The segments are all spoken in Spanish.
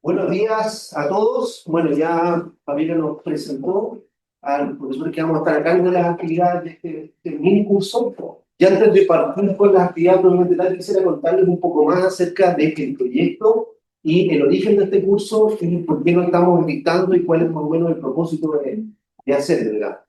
Buenos días a todos. Bueno, ya Fabiola nos presentó al profesor que vamos a estar a cargo de las actividades de este mini curso. Y antes de partir con las actividades propiamente tal, quisiera contarles un poco más acerca de este proyecto y el origen de este curso y por qué lo estamos dictando y cuál es más o menos el propósito de hacerlo, ¿verdad?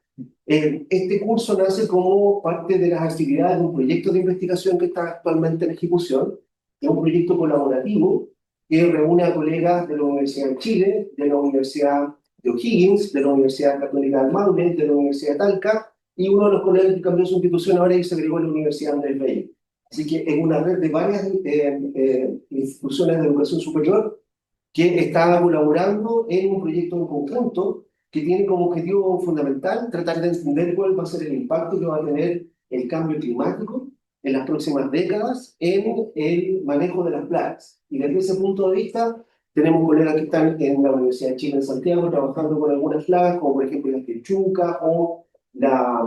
Este curso nace como parte de las actividades de un proyecto de investigación que está actualmente en ejecución. Es un proyecto colaborativo que reúne a colegas de la Universidad de Chile, de la Universidad de O'Higgins, de la Universidad Católica del Maule, de la Universidad de Talca, y uno de los colegas que cambió su institución ahora y se agregó a la Universidad Andrés Bello. Así que es una red de varias instituciones de educación superior que está colaborando en un proyecto en conjunto que tiene como objetivo fundamental tratar de entender cuál va a ser el impacto que va a tener el cambio climático en las próximas décadas en el manejo de las plagas. Y desde ese punto de vista, tenemos colegas que están en la Universidad de Chile en Santiago trabajando con algunas plagas, como por ejemplo la quechuca o la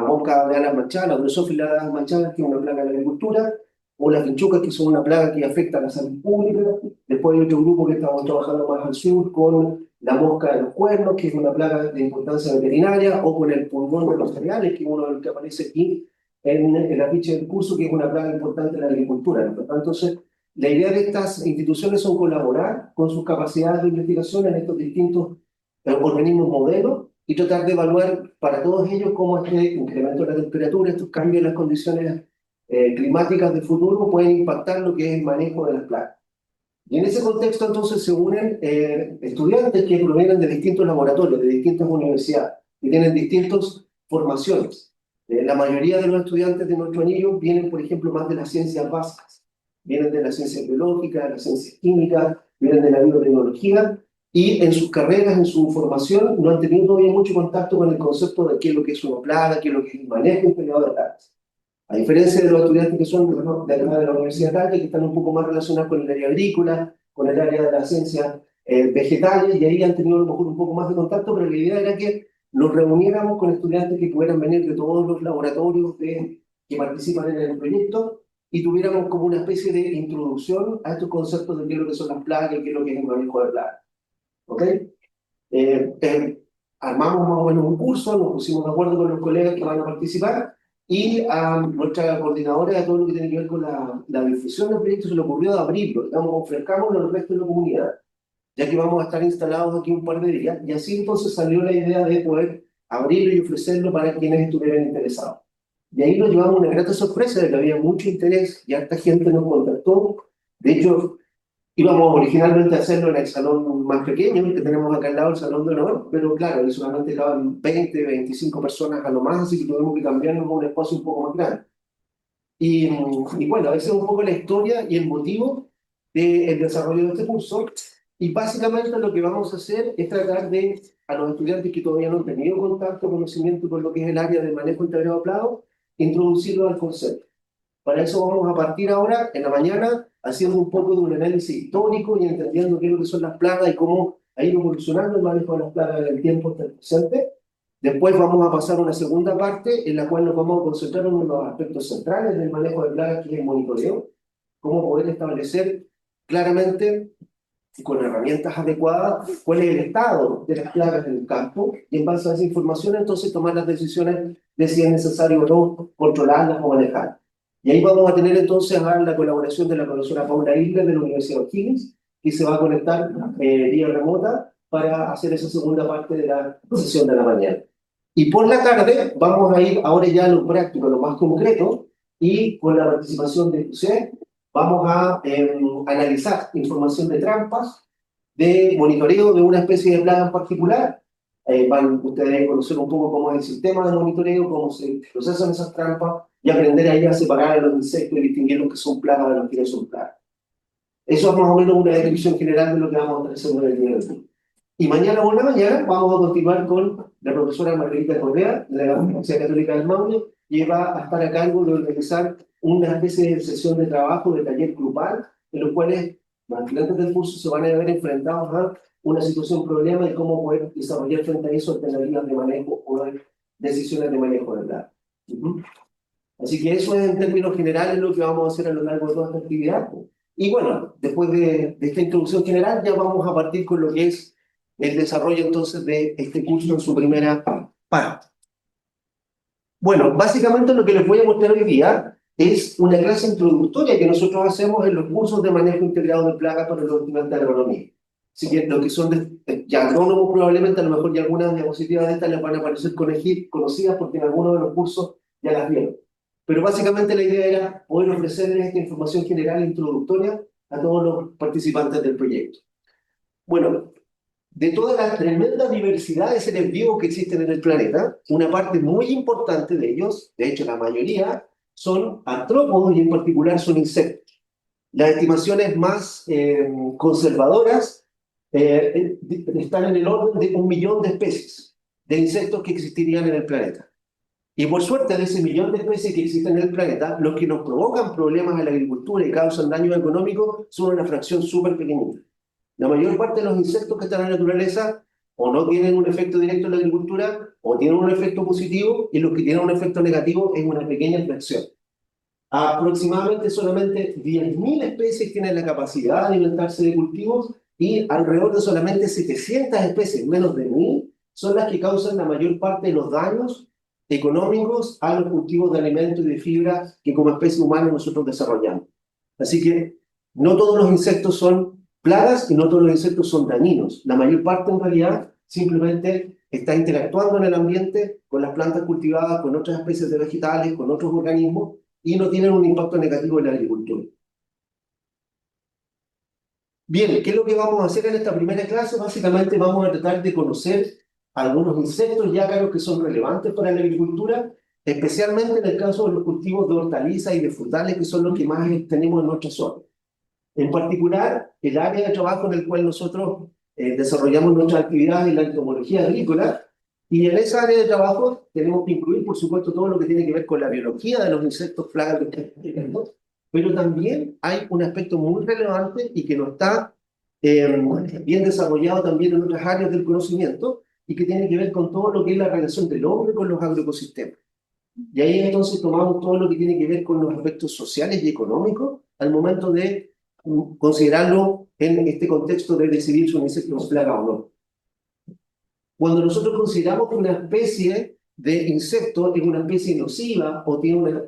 mosca de alas manchadas, la Drosophila de alas manchadas, que es una plaga de la agricultura, o las quechucas, que son una plaga que afecta a la salud pública. Después hay otro grupo que estamos trabajando más al sur con la mosca de los cuernos, que es una plaga de importancia veterinaria, o con el pulgón de los cereales, que es uno de los que aparece aquí en el afiche del curso, que es una plaga importante en la agricultura, ¿no? Entonces, la idea de estas instituciones son colaborar con sus capacidades de investigación en estos distintos organismos modelos y tratar de evaluar para todos ellos cómo este incremento de la temperatura, estos cambios en las condiciones climáticas del futuro pueden impactar lo que es el manejo de las plagas. Y en ese contexto entonces se unen estudiantes que provienen de distintos laboratorios, de distintas universidades, que tienen distintas formaciones. La mayoría de los estudiantes de nuestro anillo vienen, por ejemplo, más de las ciencias básicas. Vienen de las ciencias biológicas, de las ciencias químicas, vienen de la biotecnología, y en sus carreras, en su formación, no han tenido todavía mucho contacto con el concepto de qué es lo que es una plaga, qué es lo que es el manejo integrado de plagas. A diferencia de los estudiantes que son de la Universidad de Talca, que están un poco más relacionados con el área agrícola, con el área de las ciencias vegetales, y ahí han tenido a lo mejor un poco más de contacto, pero la idea era que nos reuniéramos con estudiantes que pudieran venir de todos los laboratorios que participan en el proyecto y tuviéramos como una especie de introducción a estos conceptos de qué es lo que son las plagas y qué es lo que es el manejo de plagas. ¿Ok? Eh, eh, Armamos más o menos un curso, nos pusimos de acuerdo con los colegas que van a participar y a nuestra coordinadora de todo lo que tiene que ver con la difusión del proyecto se le ocurrió abrirlo, digamos, ofrezcámoslo al resto de la comunidad, ya que vamos a estar instalados aquí un par de días, y así entonces salió la idea de poder abrirlo y ofrecerlo para quienes estuvieran interesados. Y ahí nos llevamos una grata sorpresa de que había mucho interés y harta gente nos contactó. De hecho, íbamos originalmente a hacerlo en el salón más pequeño, el que tenemos acá al lado, el salón de honor, pero claro, ahí solamente caben 20, 25 personas a lo más, así que tuvimos que cambiarnos a un espacio un poco más grande. Y bueno, esa es un poco la historia y el motivo del desarrollo de este curso. Y básicamente lo que vamos a hacer es tratar de, a los estudiantes que todavía no han tenido contacto, conocimiento con lo que es el área de manejo integrado de plago, introducirlo al concepto. Para eso vamos a partir ahora, en la mañana, haciendo un poco de un análisis histórico y entendiendo qué es lo que son las plagas y cómo ha ido evolucionando el manejo de las plagas en el tiempo hasta el presente. Después vamos a pasar a una segunda parte en la cual nos vamos a concentrar en uno de los aspectos centrales del manejo de plagas, que es el monitoreo, cómo poder establecer claramente y con herramientas adecuadas cuál es el estado de las plagas en el campo, y en base a esa información entonces tomar las decisiones de si es necesario o no controlarlas o manejarlas. Y ahí vamos a tener entonces a la colaboración de la profesora Paula Isla de la Universidad de O'Higgins, que se va a conectar vía remota para hacer esa segunda parte de la sesión de la mañana. Y por la tarde vamos a ir ahora ya a lo práctico, a lo más concreto, y con la participación de UCE vamos a analizar información de trampas, de monitoreo de una especie de plaga en particular. Van ustedes a conocer un poco cómo es el sistema de monitoreo, cómo se procesan esas trampas y aprender ahí a separar a los insectos y distinguir los que son plagas de los que no son plagas. Eso es más o menos una descripción general de lo que vamos a estar haciendo en el día de hoy. Y mañana por la mañana vamos a continuar con la profesora Margarita Correa, de la Universidad Católica del Maule, que va a estar a cargo de organizar una especie de sesión de trabajo, de taller grupal, en los cuales los estudiantes del curso se van a ver enfrentados a una situación problema y cómo poder desarrollar frente a eso alternativas de manejo o de decisiones de manejo de datos. Así que eso es en términos generales lo que vamos a hacer a lo largo de toda esta actividad. Y bueno, después de esta introducción general, ya vamos a partir con lo que es el desarrollo entonces de este curso en su primera parte. Bueno, básicamente lo que les voy a mostrar hoy día es una clase introductoria que nosotros hacemos en los cursos de manejo integrado de plagas para los estudiantes de agronomía. Así que los que son ya agrónomos probablemente a lo mejor ya algunas diapositivas de estas les van a parecer conocidas porque en algunos de los cursos ya las vieron. Pero básicamente la idea era poder ofrecerles esta información general e introductoria a todos los participantes del proyecto. Bueno, de toda la tremenda diversidad de seres vivos que existen en el planeta, una parte muy importante de ellos, de hecho la mayoría, son artrópodos y en particular son insectos. Las estimaciones más conservadoras están en el orden de 1 millón de especies de insectos que existirían en el planeta. Y por suerte de ese 1 millón de especies que existen en el planeta, los que nos provocan problemas a la agricultura y causan daño económico son una fracción súper pequeñita. La mayor parte de los insectos que están en la naturaleza o no tienen un efecto directo en la agricultura o tienen un efecto positivo y los que tienen un efecto negativo es una pequeña fracción. Aproximadamente solamente 10.000 especies tienen la capacidad de alimentarse de cultivos y alrededor de solamente 700 especies, menos de 1.000, son las que causan la mayor parte de los daños económicos a los cultivos de alimentos y de fibra que como especie humana nosotros desarrollamos. Así que no todos los insectos son plagas y no todos los insectos son dañinos. La mayor parte en realidad simplemente está interactuando en el ambiente con las plantas cultivadas, con otras especies de vegetales, con otros organismos y no tienen un impacto negativo en la agricultura. Bien, ¿qué es lo que vamos a hacer en esta primera clase? Básicamente vamos a tratar de conocer algunos insectos y ácaros que son relevantes para la agricultura, especialmente en el caso de los cultivos de hortalizas y de frutales, que son los que más tenemos en nuestra zona. En particular, el área de trabajo en el cual nosotros desarrollamos nuestras actividades es la entomología agrícola, y en esa área de trabajo tenemos que incluir, por supuesto, todo lo que tiene que ver con la biología de los insectos plagas que estamos explicando, pero también hay un aspecto muy relevante y que no está bien desarrollado también en otras áreas del conocimiento y que tiene que ver con todo lo que es la relación del hombre con los agroecosistemas. Y ahí entonces tomamos todo lo que tiene que ver con los aspectos sociales y económicos al momento de considerarlo en este contexto de decidir si un insecto es plaga o no. Cuando nosotros consideramos que una especie de insecto es una especie nociva o tiene un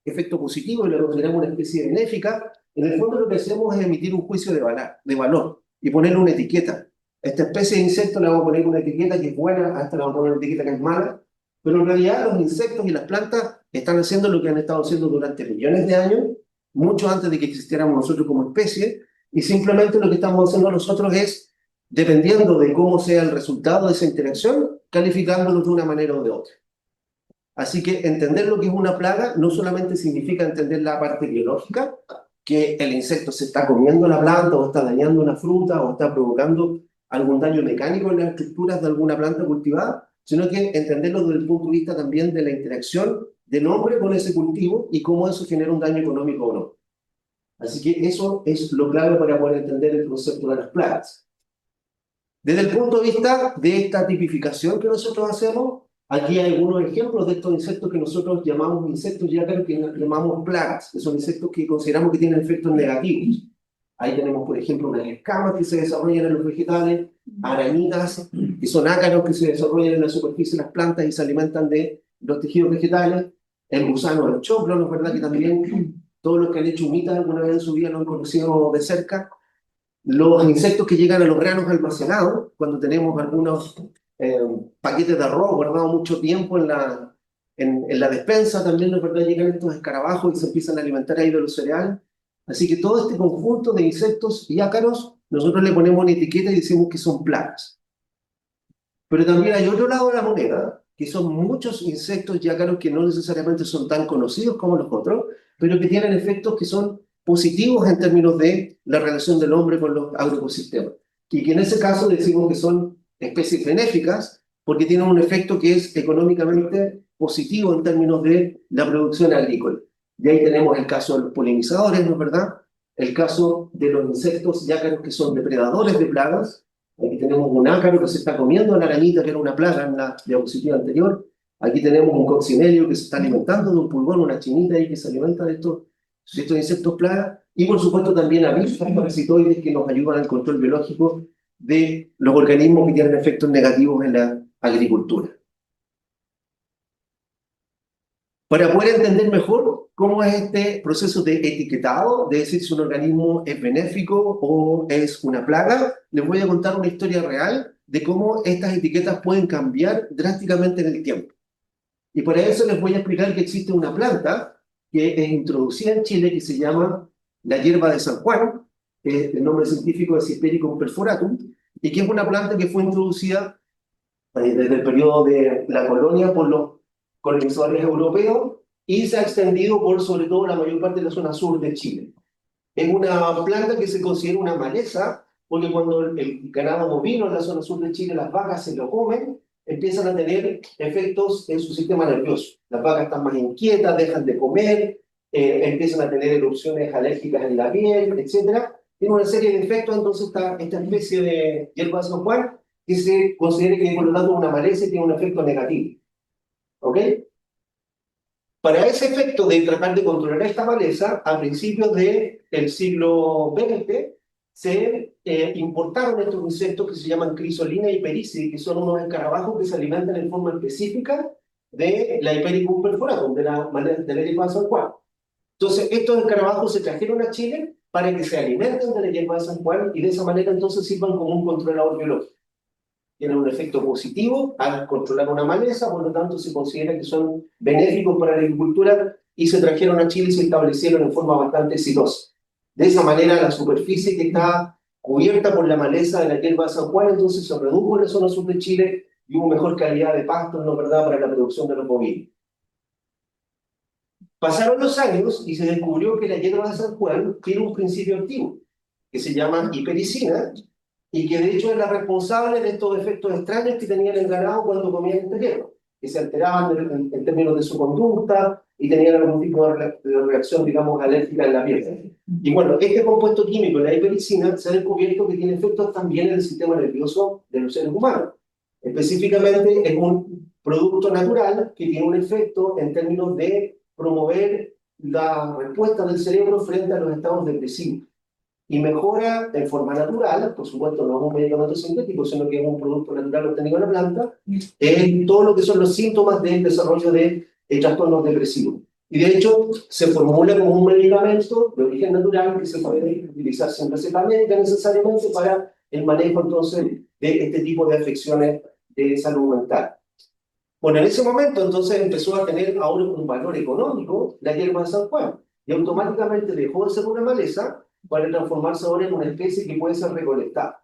efecto positivo y la consideramos una especie benéfica, en el fondo lo que hacemos es emitir un juicio de valor y ponerle una etiqueta. Esta especie de insecto le vamos a poner una etiqueta que es buena, a esta le vamos a poner una etiqueta que es mala, pero en realidad los insectos y las plantas están haciendo lo que han estado haciendo durante millones de años, mucho antes de que existiéramos nosotros como especie, y simplemente lo que estamos haciendo nosotros es, dependiendo de cómo sea el resultado de esa interacción, calificándolos de una manera o de otra. Así que entender lo que es una plaga no solamente significa entender la parte biológica, que el insecto se está comiendo la planta o está dañando una fruta o está provocando algún daño mecánico en las estructuras de alguna planta cultivada, sino que entenderlo desde el punto de vista también de la interacción del hombre con ese cultivo y cómo eso genera un daño económico o no. Así que eso es lo clave para poder entender el concepto de las plagas. Desde el punto de vista de esta tipificación que nosotros hacemos, aquí hay algunos ejemplos de estos insectos que nosotros llamamos insectos ya creo que llamamos plagas, que son insectos que consideramos que tienen efectos negativos. Ahí tenemos, por ejemplo, unas escamas que se desarrollan en los vegetales, arañitas, que son ácaros que se desarrollan en la superficie de las plantas y se alimentan de los tejidos vegetales, el gusano del choclo, ¿no es verdad? Que también todos los que han hecho humitas alguna vez en su vida lo han conocido de cerca. Los insectos que llegan a los granos almacenados, cuando tenemos algunos paquetes de arroz guardados mucho tiempo en la despensa, también es verdad, llegan estos escarabajos y se empiezan a alimentar ahí de los cereales. Así que todo este conjunto de insectos y ácaros, nosotros le ponemos una etiqueta y decimos que son plagas. Pero también hay otro lado de la moneda, que son muchos insectos y ácaros que no necesariamente son tan conocidos como los otros, pero que tienen efectos que son positivos en términos de la relación del hombre con los agroecosistemas. Y que en ese caso decimos que son especies benéficas porque tienen un efecto que es económicamente positivo en términos de la producción agrícola. Y ahí tenemos el caso de los polinizadores, ¿no es verdad? El caso de los insectos y ácaros que son depredadores de plagas. Aquí tenemos un ácaro que se está comiendo a la arañita, que era una plaga en la diapositiva anterior. Aquí tenemos un coccinello que se está alimentando de un pulgón, una chinita ahí que se alimenta de estos estos insectos plagas, y por supuesto también avispas parasitoides que nos ayudan al control biológico de los organismos que tienen efectos negativos en la agricultura. Para poder entender mejor cómo es este proceso de etiquetado, de decir si un organismo es benéfico o es una plaga, les voy a contar una historia real de cómo estas etiquetas pueden cambiar drásticamente en el tiempo. Y para eso les voy a explicar que existe una planta que es introducida en Chile que se llama la hierba de San Juan, el nombre científico es Hipericum perforatum, y que es una planta que fue introducida desde el periodo de la colonia por los colonizadores europeos y se ha extendido por sobre todo la mayor parte de la zona sur de Chile. Es una planta que se considera una maleza porque cuando el ganado bovino en la zona sur de Chile, las vacas se lo comen, empiezan a tener efectos en su sistema nervioso. Las vacas están más inquietas, dejan de comer, empiezan a tener erupciones alérgicas en la piel, etc. Tiene una serie de efectos, entonces esta especie de hierba de San Juan que se considera que por lo tanto es una maleza y tiene un efecto negativo. ¿Ok? Para ese efecto de tratar de controlar esta maleza, a principios del siglo XX se importaron estos insectos que se llaman crisolina y perici, que son unos escarabajos que se alimentan en forma específica de la Hipericum perforatum, de la hierba de San Juan. Entonces, estos escarabajos se trajeron a Chile para que se alimenten de la hierba de San Juan y de esa manera entonces sirvan como un controlador biológico. Tienen un efecto positivo al controlar una maleza, por lo tanto se considera que son benéficos para la agricultura y se trajeron a Chile y se establecieron en forma bastante exitosa. De esa manera la superficie que está cubierta por la maleza de la hierba de San Juan entonces se redujo en la zona sur de Chile y hubo mejor calidad de pastos, ¿no verdad?, para la producción de los bovinos. Pasaron los años y se descubrió que la hierba de San Juan tiene un principio activo que se llama hipericina y que de hecho es la responsable de estos efectos extraños que tenían el ganado cuando comían este hierro, que se alteraban en términos de su conducta y tenían algún tipo de reacción, digamos, alérgica en la piel. Y bueno, este compuesto químico, la hipericina, se ha descubierto que tiene efectos también en el sistema nervioso de los seres humanos. Específicamente es un producto natural que tiene un efecto en términos de promover la respuesta del cerebro frente a los estados depresivos y mejora de forma natural, por supuesto no es un medicamento sintético, sino que es un producto natural obtenido en la planta, todo lo que son los síntomas del desarrollo de trastornos depresivos. Y de hecho se formula como un medicamento de origen natural que se puede utilizar sin receta médica necesariamente para el manejo entonces de este tipo de afecciones de salud mental. Bueno, en ese momento entonces empezó a tener ahora un valor económico la hierba de San Juan y automáticamente dejó de ser una maleza para transformarse ahora en una especie que puede ser recolectada.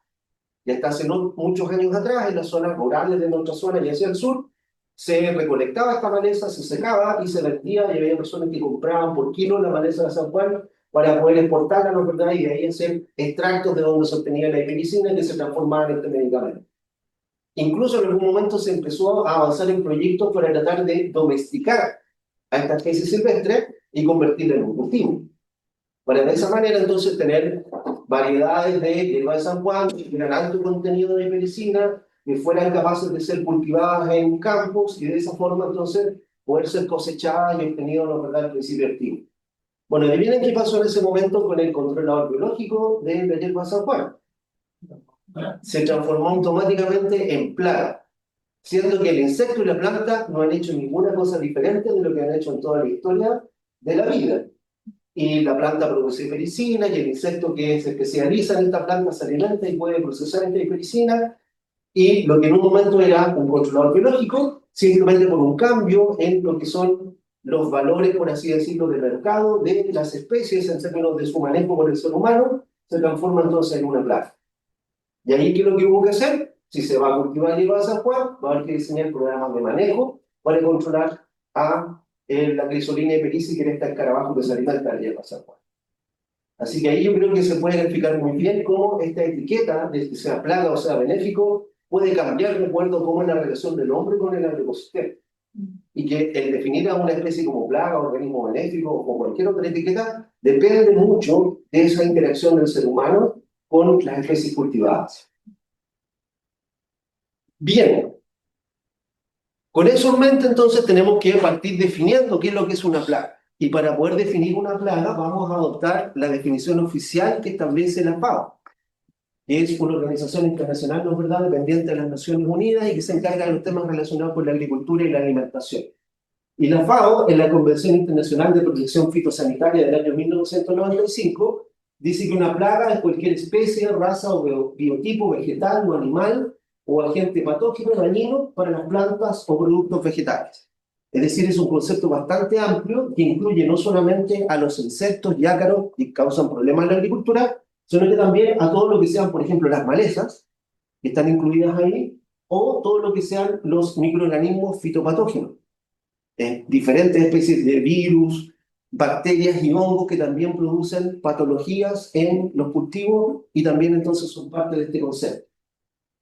Y hasta hace no muchos años atrás, en las zonas rurales de nuestra zona y hacia el sur, se recolectaba esta maleza, se secaba y se vendía, y había personas que compraban por kilo la maleza de San Juan para poder exportarla, ¿no es verdad? Y de ahí hacer extractos de donde se obtenía la hipericina que se transformaba en este medicamento. Incluso en algún momento se empezó a avanzar en proyectos para tratar de domesticar a esta especie silvestre y convertirla en un cultivo. Para de esa manera entonces tener variedades de hierba de San Juan que tuvieran alto contenido de medicina, que fueran capaces de ser cultivadas en campos y de esa forma entonces poder ser cosechadas y obtenidas los verdaderos principios activos. Bueno, adivinen qué pasó en ese momento con el controlador biológico de la hierba de San Juan. Se transformó automáticamente en plaga, siendo que el insecto y la planta no han hecho ninguna cosa diferente de lo que han hecho en toda la historia de la vida. Y la planta produce hipericina y el insecto que se especializa en esta planta se alimenta y puede procesar esta hipericina y lo que en un momento era un controlador biológico, simplemente por un cambio en lo que son los valores, por así decirlo, de mercado de las especies en términos de su manejo por el ser humano, se transforma entonces en una plaga. Y ahí, ¿qué es lo que hubo que hacer? Si se va a cultivar hierba de San Juan, va a haber que diseñar programas de manejo para controlar a la crisolina y perici, que era este escarabajo que se alimenta de la hierba de San Juan. Así que ahí yo creo que se puede explicar muy bien cómo esta etiqueta, de que sea plaga o sea benéfico, puede cambiar de acuerdo a cómo es la relación del hombre con el agroecosistema. Y que el definir a una especie como plaga, organismo benéfico o cualquier otra etiqueta depende mucho de esa interacción del ser humano con las especies cultivadas. Bien, con eso en mente entonces tenemos que partir definiendo qué es lo que es una plaga. Y para poder definir una plaga vamos a adoptar la definición oficial que establece la FAO, que es una organización internacional, ¿no es verdad?, dependiente de las Naciones Unidas y que se encarga de los temas relacionados con la agricultura y la alimentación. Y la FAO, en la Convención Internacional de Protección Fitosanitaria del año 1995, dice que una plaga es cualquier especie, raza o biotipo vegetal o animal o agente patógeno dañino para las plantas o productos vegetales. Es decir, es un concepto bastante amplio que incluye no solamente a los insectos y ácaros que causan problemas en la agricultura, sino que también a todo lo que sean, por ejemplo, las malezas, que están incluidas ahí, o todo lo que sean los microorganismos fitopatógenos, diferentes especies de virus, bacterias y hongos que también producen patologías en los cultivos y también entonces son parte de este concepto.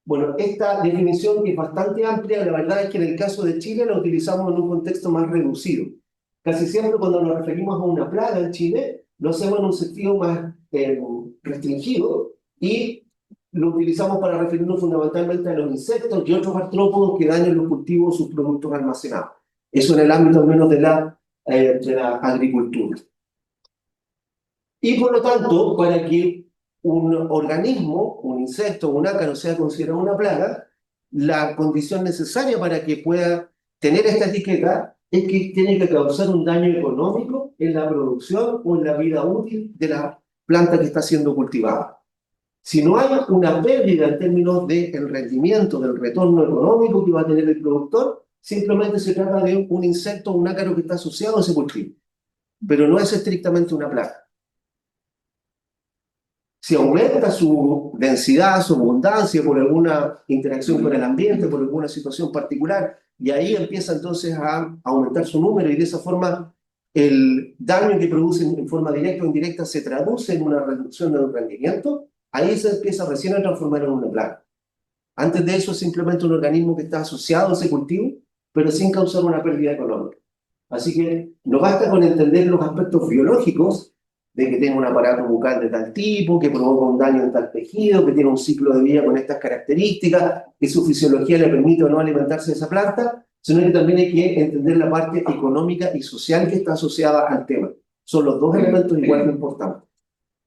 Bueno, esta definición que es bastante amplia, la verdad es que en el caso de Chile la utilizamos en un contexto más reducido. Casi siempre cuando nos referimos a una plaga en Chile, lo hacemos en un sentido más restringido y lo utilizamos para referirnos fundamentalmente a los insectos y otros artrópodos que dañan los cultivos o sus productos almacenados. Eso en el ámbito al menos de la agricultura. Y por lo tanto, para que un organismo, un insecto, un ácaro sea considerado una plaga, la condición necesaria para que pueda tener esta etiqueta es que tiene que causar un daño económico en la producción o en la vida útil de la planta que está siendo cultivada. Si no hay una pérdida en términos del rendimiento, del retorno económico que va a tener el productor, simplemente se trata de un insecto o un ácaro que está asociado a ese cultivo, pero no es estrictamente una plaga. Si aumenta su densidad, su abundancia por alguna interacción con el ambiente, por alguna situación particular, y ahí empieza entonces a aumentar su número y de esa forma el daño que producen en forma directa o indirecta se traduce en una reducción del rendimiento, ahí se empieza recién a transformar en una plaga. Antes de eso es simplemente un organismo que está asociado a ese cultivo, pero sin causar una pérdida económica. Así que no basta con entender los aspectos biológicos de que tiene un aparato bucal de tal tipo, que provoca un daño en tal tejido, que tiene un ciclo de vida con estas características, que su fisiología le permite o no alimentarse de esa planta, sino que también hay que entender la parte económica y social que está asociada al tema. Son los dos elementos igual de importantes.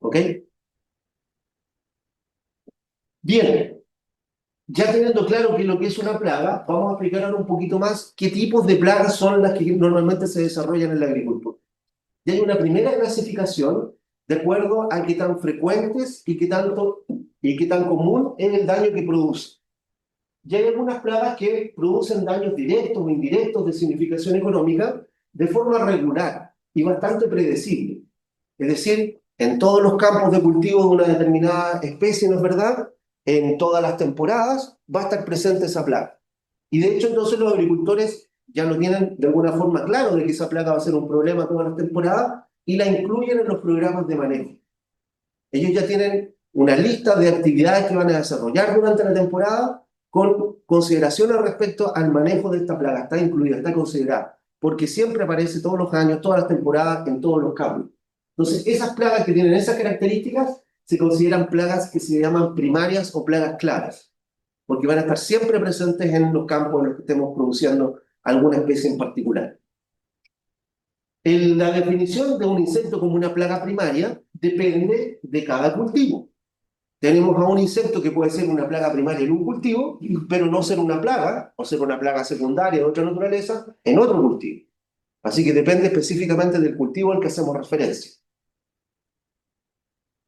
¿Ok? Bien, ya teniendo claro qué es lo que es una plaga, vamos a explicar ahora un poquito más qué tipos de plagas son las que normalmente se desarrollan en la agricultura. Y hay una primera clasificación de acuerdo a qué tan frecuentes y qué tan común es el daño que produce. Y hay algunas plagas que producen daños directos o indirectos de significación económica de forma regular y bastante predecible. Es decir, en todos los campos de cultivo de una determinada especie, ¿no es verdad? En todas las temporadas va a estar presente esa plaga. Y de hecho, entonces los agricultores ya lo tienen de alguna forma claro de que esa plaga va a ser un problema todas las temporadas y la incluyen en los programas de manejo. Ellos ya tienen una lista de actividades que van a desarrollar durante la temporada con consideraciones respecto al manejo de esta plaga. Está incluida, está considerada, porque siempre aparece todos los años, todas las temporadas, en todos los campos. Entonces, esas plagas que tienen esas características se consideran plagas que se llaman primarias o plagas claras, porque van a estar siempre presentes en los campos en los que estemos produciendo alguna especie en particular. La definición de un insecto como una plaga primaria depende de cada cultivo. Tenemos a un insecto que puede ser una plaga primaria en un cultivo, pero no ser una plaga, o ser una plaga secundaria de otra naturaleza, en otro cultivo. Así que depende específicamente del cultivo al que hacemos referencia.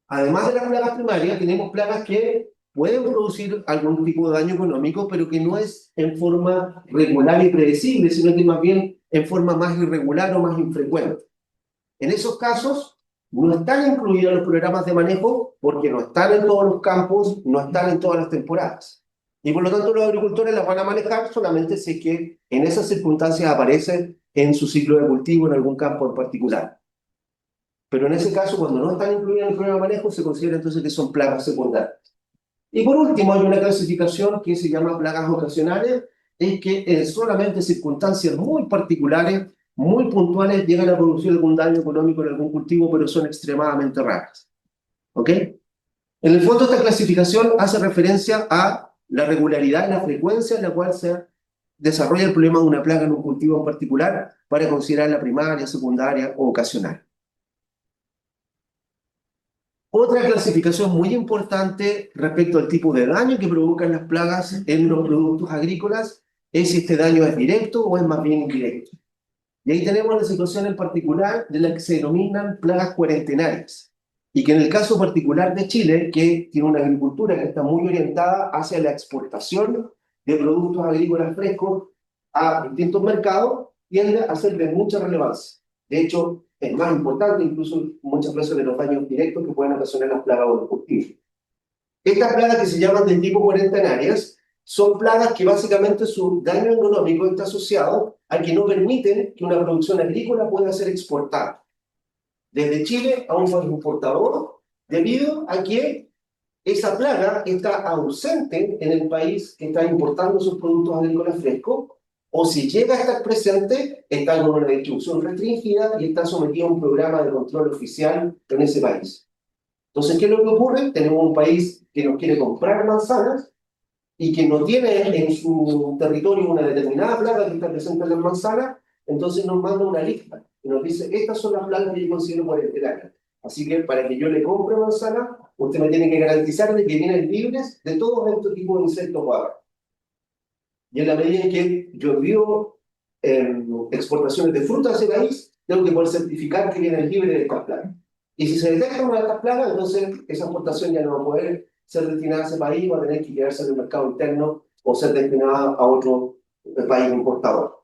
Además de las plagas primarias, tenemos plagas que pueden producir algún tipo de daño económico, pero que no es en forma regular y predecible, sino que más bien en forma más irregular o más infrecuente. En esos casos, no están incluidos los programas de manejo porque no están en todos los campos, no están en todas las temporadas. Y por lo tanto, los agricultores las van a manejar solamente si es que en esas circunstancias aparecen en su ciclo de cultivo en algún campo en particular. Pero en ese caso, cuando no están incluidas en el programa de manejo, se considera entonces que son plagas secundarias. Y por último, hay una clasificación que se llama plagas ocasionales, es que en solamente circunstancias muy particulares, muy puntuales, llegan a producir algún daño económico en algún cultivo, pero son extremadamente raras. ¿Ok? En el fondo, esta clasificación hace referencia a la regularidad y la frecuencia en la cual se desarrolla el problema de una plaga en un cultivo en particular para considerarla primaria, secundaria o ocasional. Otra clasificación muy importante respecto al tipo de daño que provocan las plagas en los productos agrícolas es si este daño es directo o es más bien indirecto. Y ahí tenemos la situación en particular de la que se denominan plagas cuarentenarias. Y que en el caso particular de Chile, que tiene una agricultura que está muy orientada hacia la exportación de productos agrícolas frescos a distintos mercados, tiende a ser de mucha relevancia. De hecho, es más importante incluso muchas veces de los daños directos que pueden ocasionar las plagas o los cultivos. Estas plagas que se llaman de tipo cuarentenarias son plagas que básicamente su daño económico está asociado a que no permiten que una producción agrícola pueda ser exportada desde Chile a un país importador debido a que esa plaga está ausente en el país que está importando sus productos agrícolas frescos, o si llega a estar presente, está con una distribución restringida y está sometido a un programa de control oficial en ese país. Entonces, ¿qué es lo que ocurre? Tenemos un país que nos quiere comprar manzanas y que no tiene en su territorio una determinada plaga que está presente en las manzanas, entonces nos manda una lista y nos dice, estas son las plagas que yo considero cuarentenarias. Así que para que yo le compre manzana, usted me tiene que garantizar de que vienen libres de todos estos tipos de insectos o aves. Y en la medida en que yo envío exportaciones de frutas a ese país, tengo que poder certificar que vienen libres de estas plagas. Y si se detecta una de estas plagas, entonces esa exportación ya no va a poder ser destinada a ese país, va a tener que quedarse en el mercado interno o ser destinada a otro país importador.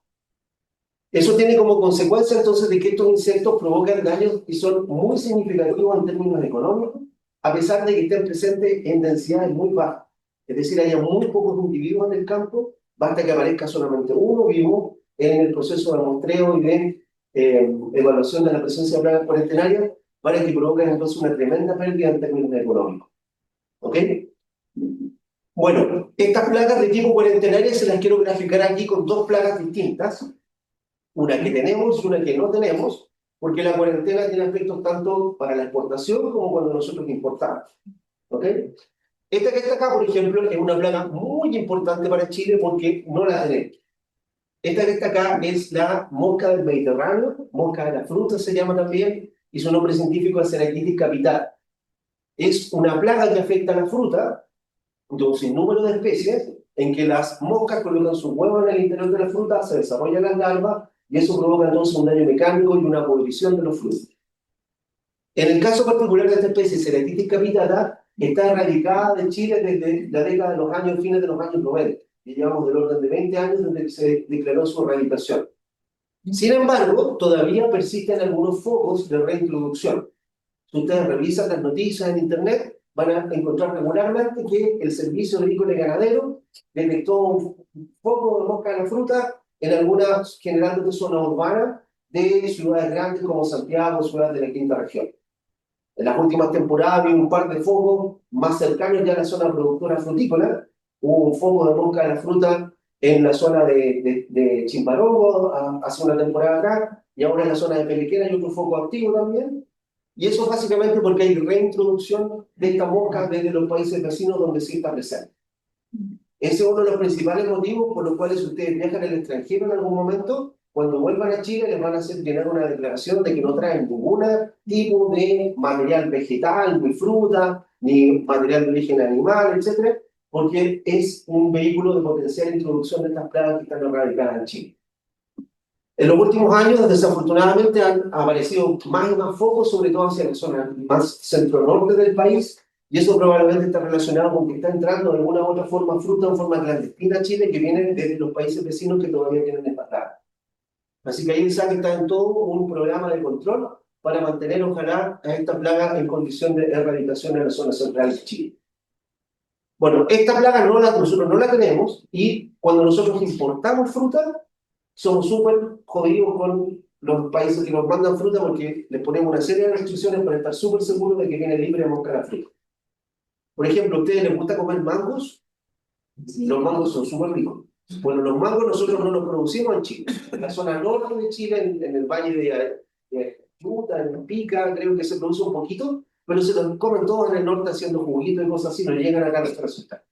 Eso tiene como consecuencia entonces de que estos insectos provocan daños y son muy significativos en términos económicos, a pesar de que estén presentes en densidades muy bajas. Es decir, haya muy pocos individuos en el campo, basta que aparezca solamente uno vivo en el proceso de muestreo y de evaluación de la presencia de plagas cuarentenarias para que provoquen entonces una tremenda pérdida en términos económicos. ¿Ok? Bueno, estas plagas de tipo cuarentenaria se las quiero graficar aquí con dos plagas distintas, una que tenemos y una que no tenemos, porque la cuarentena tiene aspectos tanto para la exportación como cuando nosotros importamos. ¿Ok? Esta que está acá, por ejemplo, es una plaga muy importante para Chile porque no la tenemos. Esta que está acá es la mosca del Mediterráneo, mosca de la fruta se llama también, y su nombre científico es Serraquitis capitata. Es una plaga que afecta a la fruta de un sinnúmero de especies en que las moscas colocan sus huevos en el interior de la fruta, se desarrollan las larvas y eso provoca entonces un daño mecánico y una podrición de los frutos. En el caso particular de esta especie, Serraquitis capitata, está erradicada de Chile desde la década de los años, fines de los años 90, y llevamos del orden de 20 años desde que se declaró su erradicación. Sin embargo, todavía persisten algunos focos de reintroducción. Si ustedes revisan las noticias en Internet, van a encontrar regularmente que el Servicio Agrícola y Ganadero detectó un foco de mosca de la fruta en algunas, generalmente zonas urbanas, de ciudades grandes como Santiago, ciudades de la quinta región. En las últimas temporadas había un par de focos más cercanos ya a la zona productora frutícola. Hubo un foco de mosca de la fruta en la zona de Chimbarongo hace una temporada acá, y ahora en la zona de Pelequera hay otro foco activo también. Y eso básicamente porque hay reintroducción de esta mosca desde los países vecinos donde sí está presente. Ese es uno de los principales motivos por los cuales si ustedes viajan al extranjero en algún momento, cuando vuelvan a Chile les van a hacer llenar una declaración de que no traen ningún tipo de material vegetal, ni fruta, ni material de origen animal, etcétera, porque es un vehículo de potencial introducción de estas plagas que están erradicadas en Chile. En los últimos años, desafortunadamente, han aparecido más y más focos, sobre todo hacia la zona más centro-norte del país, y eso probablemente está relacionado con que está entrando de alguna u otra forma fruta en forma clandestina a Chile que vienen desde los países vecinos que todavía tienen esta. Así que ahí el SAC está en todo un programa de control para mantener, ojalá, a esta plaga en condición de erradicación en la zona central de Chile. Bueno, esta plaga nosotros no la tenemos, y cuando nosotros importamos fruta, somos súper jodidos con los países que nos mandan fruta porque les ponemos una serie de restricciones para estar súper seguros de que viene libre de mosca la fruta. Por ejemplo, ¿a ustedes les gusta comer mangos? Sí. Los mangos son súper ricos. Bueno, los mangos nosotros no los producimos en Chile. En la zona norte de Chile, en el valle de Utah, en Pica, creo que se produce un poquito, pero se los comen todos en el norte haciendo juguitos y cosas así, no llegan acá a nuestra ciudad.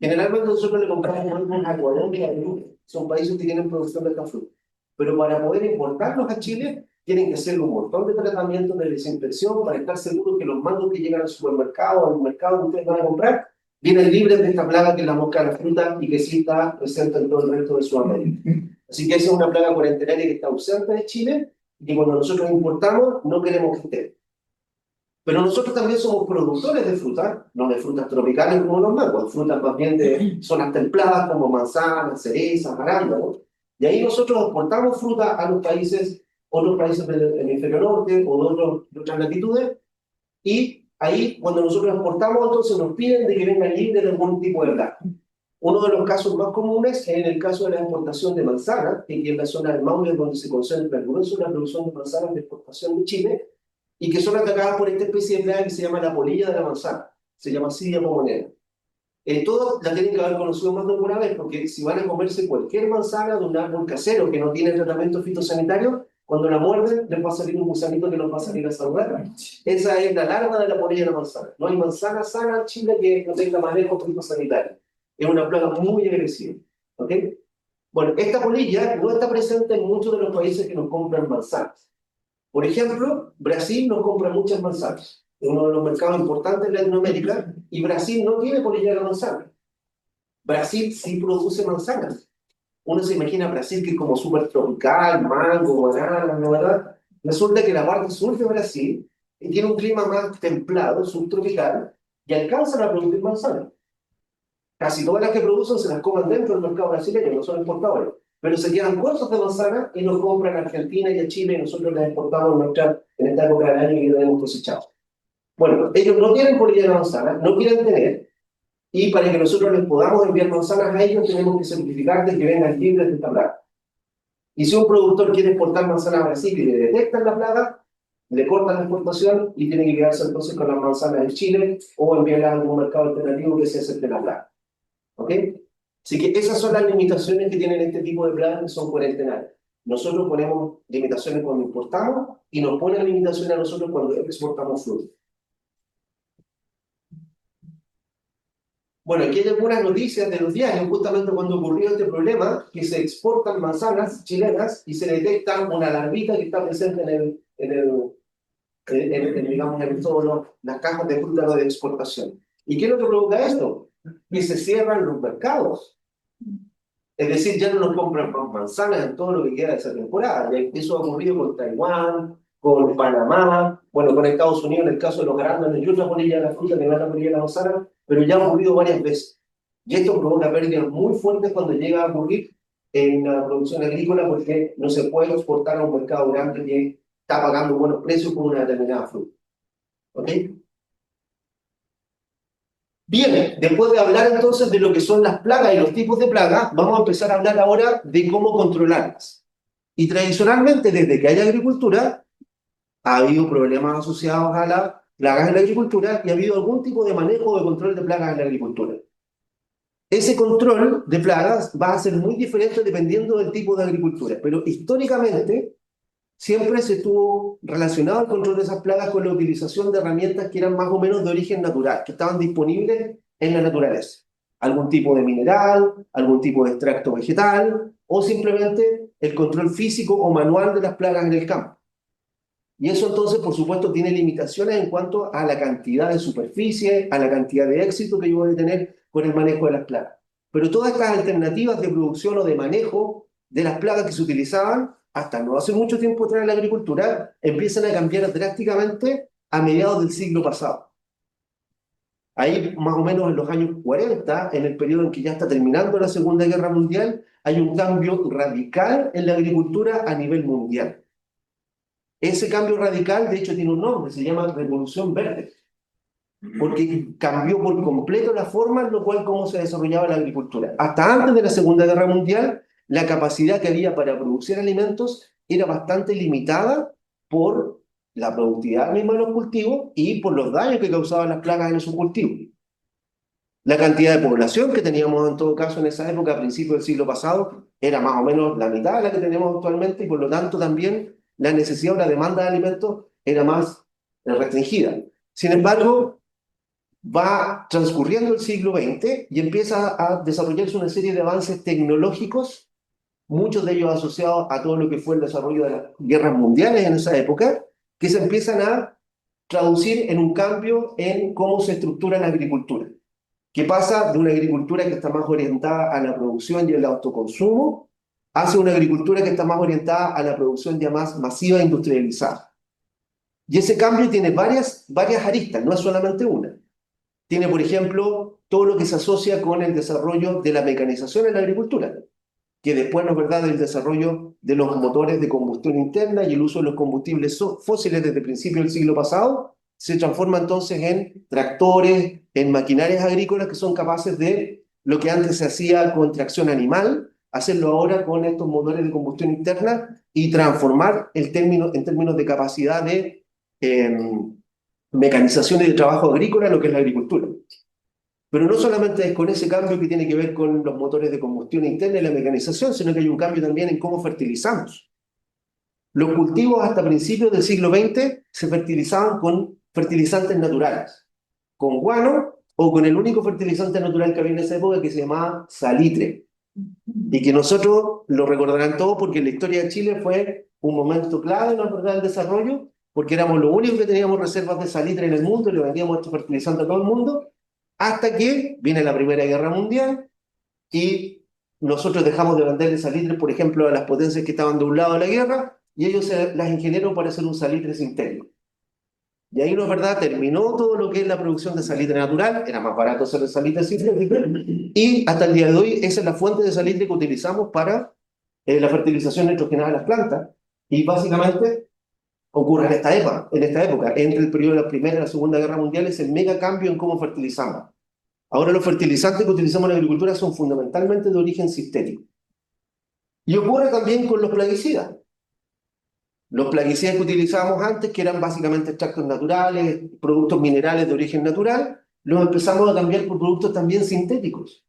Generalmente nosotros le compramos a Colombia, a Perú, son países que tienen producción de esta fruta. Pero para poder importarlos a Chile, tienen que hacer un montón de tratamientos de desinfección para estar seguros que los mangos que llegan al supermercado, al mercado que ustedes van a comprar, vienen libres de esta plaga que es la mosca de la fruta y que sí está presente en todo el resto de Sudamérica. Así que esa es una plaga cuarentenaria que está ausente de Chile y que cuando nosotros importamos no queremos que esté. Pero nosotros también somos productores de frutas, no de frutas tropicales como los mangos, frutas más bien de zonas templadas como manzanas, cerezas, arándanos. Y ahí nosotros exportamos fruta a los países, otros países del hemisferio norte o de otras latitudes, y ahí cuando nosotros exportamos entonces nos piden de que vengan libres de algún tipo de plaga. Uno de los casos más comunes es en el caso de la exportación de manzanas, que aquí en la zona del Maule es donde se concentra el grueso de la producción de manzanas de exportación de Chile, y que son atacadas por esta especie de plaga que se llama la polilla de la manzana, se llama Psyllia pomonera. Todos la tienen que haber conocido más de alguna vez, porque si van a comerse cualquier manzana de un árbol casero que no tiene tratamiento fitosanitario, cuando la muerden les va a salir un gusanito que los va a salir a saludar. Esa es la larva de la polilla de la manzana. No hay manzana sana en Chile que no tenga manejo fitosanitario. Es una plaga muy agresiva. ¿Ok? Bueno, esta polilla no está presente en muchos de los países que nos compran manzanas. Por ejemplo, Brasil nos compra muchas manzanas. Es uno de los mercados importantes de Latinoamérica y Brasil no tiene polilla de manzana. Brasil sí produce manzanas. Uno se imagina Brasil que es como súper tropical, mango, banana, ¿no verdad? Resulta que la parte sur de Brasil tiene un clima más templado, subtropical, y alcanzan a producir manzanas. Casi todas las que producen se las comen dentro del mercado brasileño, no son exportadores. Pero se quedan cortos de manzana y nos compran a Argentina y a Chile y nosotros las exportamos en esta época del año que tenemos cosechado. Bueno, ellos no tienen polilla de manzana, no quieren tener, y para que nosotros les podamos enviar manzanas a ellos tenemos que certificar de que vengan libres de esta plaga. Y si un productor quiere exportar manzanas a Brasil y le detectan la plaga, le cortan la exportación y tiene que quedarse entonces con las manzanas en Chile o enviarlas a algún mercado alternativo que se acepte la plaga. ¿Ok? Así que esas son las limitaciones que tienen este tipo de plagas que son cuarentenarias. Nosotros ponemos limitaciones cuando importamos y nos ponen limitaciones a nosotros cuando exportamos fruta. Bueno, aquí hay algunas noticias de los diarios, justamente cuando ocurrió este problema, que se exportan manzanas chilenas y se detecta una larvita que está presente digamos, en todas las cajas de fruta de exportación. ¿Y qué es lo que provoca esto? Que se cierran los mercados. Es decir, ya no nos compran más manzanas en todo lo que queda de esa temporada. Eso ha ocurrido con Taiwán, con Panamá, bueno, con Estados Unidos en el caso de los arándanos y otras polillas de la fruta que no es la polilla de la manzana, pero ya ha ocurrido varias veces. Y esto provoca pérdidas muy fuertes cuando llega a ocurrir en la producción agrícola porque no se puede exportar a un mercado grande que está pagando buenos precios por una determinada fruta. ¿Ok? Bien, después de hablar entonces de lo que son las plagas y los tipos de plagas, vamos a empezar a hablar ahora de cómo controlarlas. Y tradicionalmente, desde que hay agricultura, ha habido problemas asociados a las plagas en la agricultura y ha habido algún tipo de manejo o de control de plagas en la agricultura. Ese control de plagas va a ser muy diferente dependiendo del tipo de agricultura, pero históricamente siempre se estuvo relacionado el control de esas plagas con la utilización de herramientas que eran más o menos de origen natural, que estaban disponibles en la naturaleza. Algún tipo de mineral, algún tipo de extracto vegetal, o simplemente el control físico o manual de las plagas en el campo. Y eso entonces, por supuesto, tiene limitaciones en cuanto a la cantidad de superficie, a la cantidad de éxito que yo voy a tener con el manejo de las plagas. Pero todas estas alternativas de producción o de manejo de las plagas que se utilizaban hasta no hace mucho tiempo atrás en la agricultura empiezan a cambiar drásticamente a mediados del siglo pasado. Ahí, más o menos en los años 40, en el periodo en que ya está terminando la Segunda Guerra Mundial, hay un cambio radical en la agricultura a nivel mundial. Ese cambio radical, de hecho, tiene un nombre, se llama Revolución Verde, porque cambió por completo la forma en la cual cómo se desarrollaba la agricultura. Hasta antes de la Segunda Guerra Mundial, la capacidad que había para producir alimentos era bastante limitada por la productividad misma de los cultivos y por los daños que causaban las plagas en esos cultivos. La cantidad de población que teníamos en todo caso en esa época, a principios del siglo pasado, era más o menos la mitad de la que tenemos actualmente y por lo tanto también la necesidad o la demanda de alimentos era más restringida. Sin embargo, Va transcurriendo el siglo XX y empieza a desarrollarse una serie de avances tecnológicos, muchos de ellos asociados a todo lo que fue el desarrollo de las guerras mundiales en esa época, que se empiezan a traducir en un cambio en cómo se estructura la agricultura, que pasa de una agricultura que está más orientada a la producción y el autoconsumo, hacia una agricultura que está más orientada a la producción ya más masiva e industrializada. Y ese cambio tiene varias aristas, no es solamente una. Tiene, por ejemplo, todo lo que se asocia con el desarrollo de la mecanización en la agricultura, que después, ¿no es verdad?, del desarrollo de los motores de combustión interna y el uso de los combustibles fósiles desde principios del siglo pasado, se transforma entonces en tractores, en maquinarias agrícolas que son capaces de lo que antes se hacía con tracción animal, hacerlo ahora con estos motores de combustión interna y transformar en términos de capacidad de eh, mecanización y de trabajo agrícola lo que es la agricultura. Pero no solamente es con ese cambio que tiene que ver con los motores de combustión interna y la mecanización, sino que hay un cambio también en cómo fertilizamos. Los cultivos hasta principios del siglo XX se fertilizaban con fertilizantes naturales, con guano o con el único fertilizante natural que había en esa época que se llamaba salitre. Y que nosotros lo recordarán todos porque en la historia de Chile fue un momento clave en el desarrollo, porque éramos los únicos que teníamos reservas de salitre en el mundo y le vendíamos estos fertilizantes a todo el mundo, hasta que viene la Primera Guerra Mundial y nosotros dejamos de venderle salitre, por ejemplo, a las potencias que estaban de un lado de la guerra, y ellos se las ingeniaron para hacer un salitre sintético. Y ahí, no es verdad, terminó todo lo que es la producción de salitre natural, era más barato hacer el salitre sintético, y hasta el día de hoy esa es la fuente de salitre que utilizamos para la fertilización nitrogenada de las plantas, y básicamente ocurre en esta época, entre el periodo de la Primera y la Segunda Guerra Mundial, es el mega cambio en cómo fertilizamos. Ahora los fertilizantes que utilizamos en la agricultura son fundamentalmente de origen sintético. Y ocurre también con los plaguicidas. Los plaguicidas que utilizábamos antes, que eran básicamente extractos naturales, productos minerales de origen natural, los empezamos a cambiar por productos también sintéticos.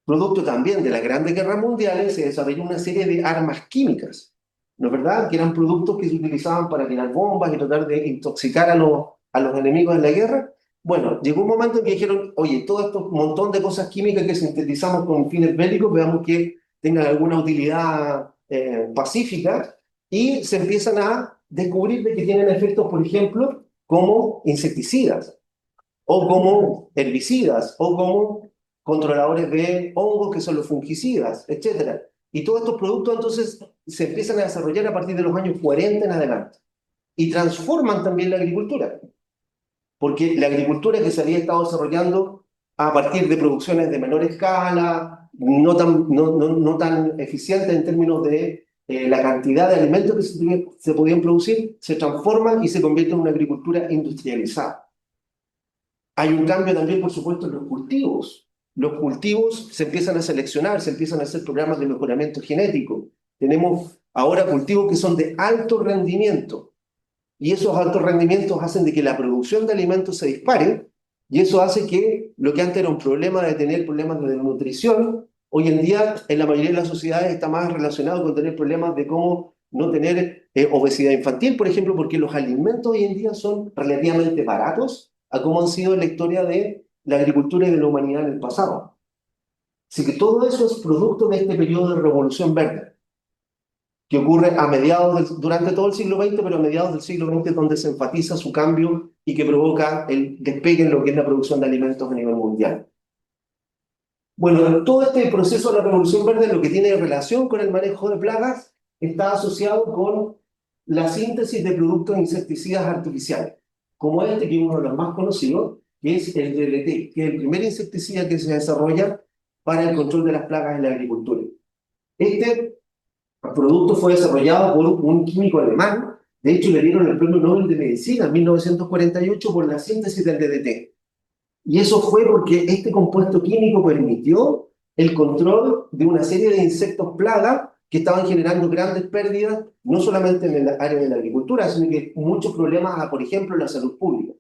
Producto también de las grandes guerras mundiales se desarrolló una serie de armas químicas, ¿no es verdad? Que eran productos que se utilizaban para tirar bombas y tratar de intoxicar a los enemigos en la guerra. Bueno, llegó un momento en que dijeron, oye, todo este montón de cosas químicas que sintetizamos con fines bélicos, veamos que tengan alguna utilidad pacífica, y se empiezan a descubrir de que tienen efectos, por ejemplo, como insecticidas, o como herbicidas, o como controladores de hongos, que son los fungicidas, etcétera. Y todos estos productos entonces se empiezan a desarrollar a partir de los años 40 en adelante. Y transforman también la agricultura. Porque la agricultura que se había estado desarrollando a partir de producciones de menor escala, no tan eficientes en términos de la cantidad de alimentos que se podían producir, se transforma y se convierte en una agricultura industrializada. Hay un cambio también, por supuesto, en los cultivos. Los cultivos se empiezan a seleccionar, se empiezan a hacer programas de mejoramiento genético. Tenemos ahora cultivos que son de alto rendimiento, y esos altos rendimientos hacen de que la producción de alimentos se dispare, y eso hace que lo que antes era un problema de tener problemas de nutrición, hoy en día en la mayoría de las sociedades está más relacionado con tener problemas de cómo no tener obesidad infantil, por ejemplo, porque los alimentos hoy en día son relativamente baratos a cómo han sido en la historia de la agricultura y de la humanidad en el pasado. Así que todo eso es producto de este periodo de revolución verde, que ocurre durante todo el siglo XX, pero a mediados del siglo XX, donde se enfatiza su cambio y que provoca el despegue en lo que es la producción de alimentos a nivel mundial. Bueno, todo este proceso de la Revolución Verde, lo que tiene relación con el manejo de plagas, está asociado con la síntesis de productos insecticidas artificiales, como este, que es uno de los más conocidos, que es el DDT, que es el primer insecticida que se desarrolla para el control de las plagas en la agricultura. Este producto fue desarrollado por un químico alemán. De hecho, le dieron el Premio Nobel de Medicina en 1948 por la síntesis del DDT. Y eso fue porque este compuesto químico permitió el control de una serie de insectos plaga que estaban generando grandes pérdidas, no solamente en el área de la agricultura, sino que muchos problemas a, por ejemplo, la salud pública.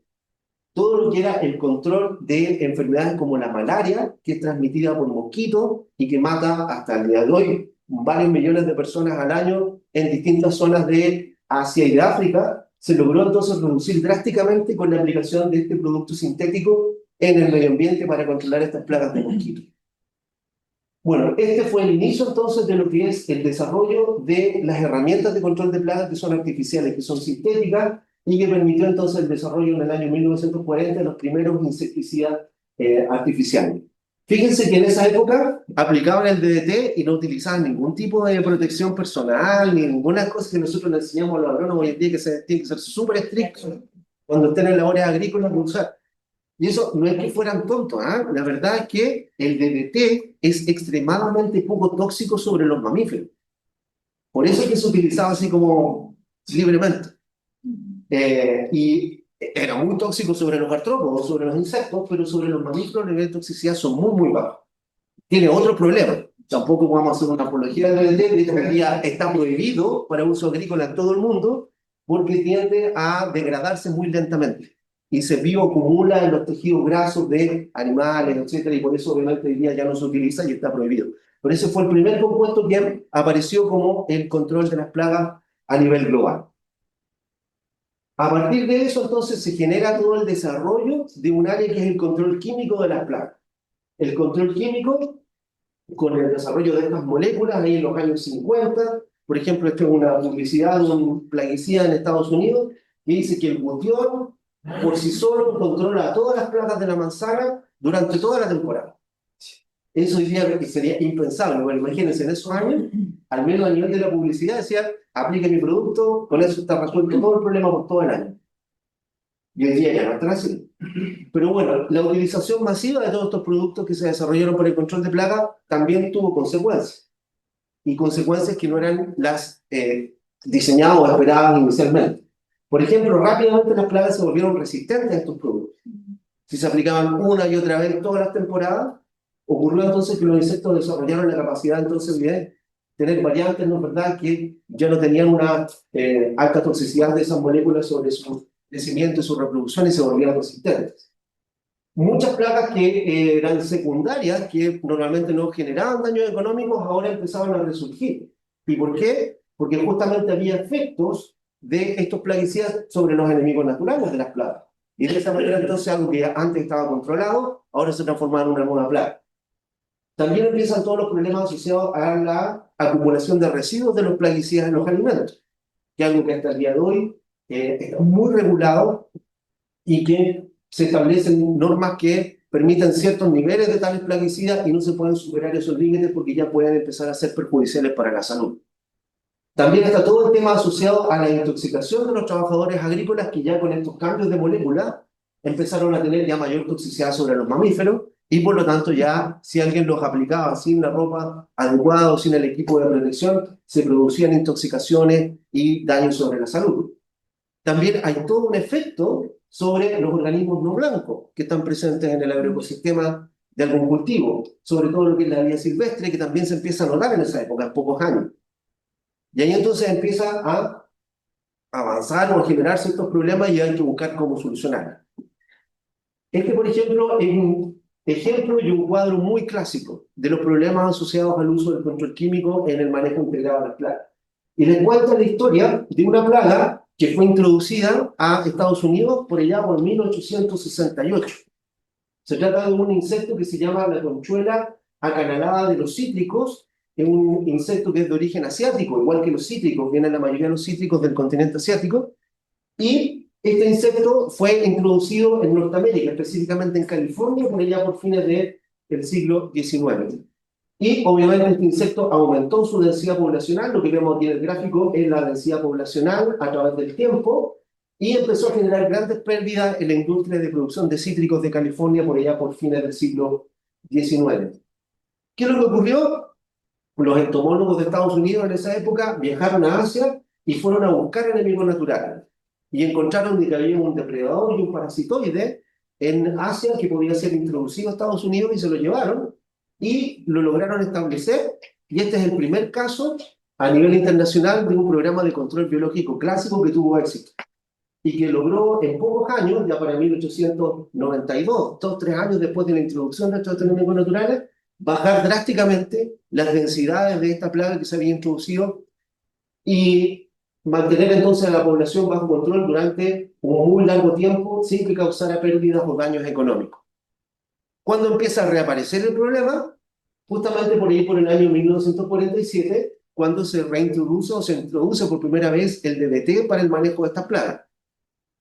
Todo lo que era el control de enfermedades como la malaria, que es transmitida por mosquitos y que mata hasta el día de hoy varios millones de personas al año en distintas zonas de Asia y de África, se logró entonces reducir drásticamente con la aplicación de este producto sintético en el medio ambiente para controlar estas plagas de mosquitos. Bueno, este fue el inicio entonces de lo que es el desarrollo de las herramientas de control de plagas que son artificiales, que son sintéticas, y que permitió entonces el desarrollo en el año 1940 de los primeros insecticidas artificiales. Fíjense que en esa época aplicaban el DDT y no utilizaban ningún tipo de protección personal, ni ninguna cosa que nosotros le enseñamos a los agrónomos hoy en día, que tiene que ser súper estricto cuando estén en labores agrícolas de usar. Y eso no es que fueran tontos, ¿ah? La verdad es que el DDT es extremadamente poco tóxico sobre los mamíferos. Por eso es que se utilizaba así como libremente. Y era muy tóxico sobre los artrópodos, sobre los insectos, pero sobre los mamíferos los niveles de toxicidad son muy, muy bajos. Tiene otro problema. Tampoco podemos hacer una apología del DDT, de hecho, hoy día está prohibido para uso agrícola en todo el mundo porque tiende a degradarse muy lentamente y se bioacumula en los tejidos grasos de animales, etcétera, y por eso obviamente hoy día ya no se utiliza y está prohibido. Por eso fue el primer compuesto que apareció como el control de las plagas a nivel global. A partir de eso, entonces, se genera todo el desarrollo de un área que es el control químico de las plagas. El control químico, con el desarrollo de estas moléculas, ahí en los años 50, por ejemplo, esta es una publicidad de un plaguicida en Estados Unidos, que dice que el butión, por sí solo, controla todas las plagas de la manzana durante toda la temporada. Eso hoy día sería impensable. Bueno, imagínense, en esos años, al menos a nivel de la publicidad, decían, aplique mi producto, con eso está resuelto todo el problema por todo el año. Y hoy día ya no están así. Pero bueno, la utilización masiva de todos estos productos que se desarrollaron para el control de plagas también tuvo consecuencias. Y consecuencias que no eran las diseñadas o esperadas inicialmente. Por ejemplo, rápidamente las plagas se volvieron resistentes a estos productos. Si se aplicaban una y otra vez todas las temporadas, ocurrió entonces que los insectos desarrollaron la capacidad entonces de tener variantes, ¿no es verdad?, que ya no tenían una alta toxicidad de esas moléculas sobre su crecimiento y su reproducción y se volvían resistentes. Muchas plagas que eran secundarias, que normalmente no generaban daños económicos, ahora empezaban a resurgir. ¿Y por qué? Porque justamente había efectos de estos plaguicidas sobre los enemigos naturales de las plagas. Y de esa manera entonces algo que antes estaba controlado, ahora se transforma en una nueva plaga. También empiezan todos los problemas asociados a la acumulación de residuos de los plaguicidas en los alimentos, que es algo que hasta el día de hoy está muy regulado y que se establecen normas que permiten ciertos niveles de tales plaguicidas y no se pueden superar esos límites porque ya pueden empezar a ser perjudiciales para la salud. También está todo el tema asociado a la intoxicación de los trabajadores agrícolas que ya con estos cambios de molécula empezaron a tener ya mayor toxicidad sobre los mamíferos y por lo tanto ya si alguien los aplicaba sin la ropa adecuada o sin el equipo de protección, se producían intoxicaciones y daños sobre la salud. También hay todo un efecto sobre los organismos no blancos que están presentes en el agroecosistema de algún cultivo, sobre todo lo que es la vida silvestre, que también se empieza a notar en esa época, en pocos años. Y ahí entonces empieza a avanzar o a generar ciertos problemas y hay que buscar cómo solucionarlos. Este, por ejemplo, es un ejemplo y un cuadro muy clásico de los problemas asociados al uso del control químico en el manejo integrado de las plagas. Y les cuento la historia de una plaga que fue introducida a Estados Unidos por allá por 1868. Se trata de un insecto que se llama la conchuela acanalada de los cítricos. Es un insecto que es de origen asiático, igual que los cítricos, vienen la mayoría de los cítricos del continente asiático. Y este insecto fue introducido en Norteamérica, específicamente en California, por allá por fines del siglo XIX. Y obviamente este insecto aumentó su densidad poblacional, lo que vemos aquí en el gráfico es la densidad poblacional a través del tiempo, y empezó a generar grandes pérdidas en la industria de producción de cítricos de California por allá por fines del siglo XIX. ¿Qué es lo que ocurrió? Los entomólogos de Estados Unidos en esa época viajaron a Asia y fueron a buscar enemigos naturales. Y encontraron que había un depredador y un parasitoide en Asia que podía ser introducido a Estados Unidos y se lo llevaron y lo lograron establecer. Y este es el primer caso a nivel internacional de un programa de control biológico clásico que tuvo éxito y que logró en pocos años, ya para 1892, 2-3 años después de la introducción de estos enemigos naturales, bajar drásticamente las densidades de esta plaga que se había introducido y mantener entonces a la población bajo control durante un muy largo tiempo sin que causara pérdidas o daños económicos. Cuando empieza a reaparecer el problema, justamente por ahí por el año 1947, cuando se reintroduce o se introduce por primera vez el DDT para el manejo de estas plagas.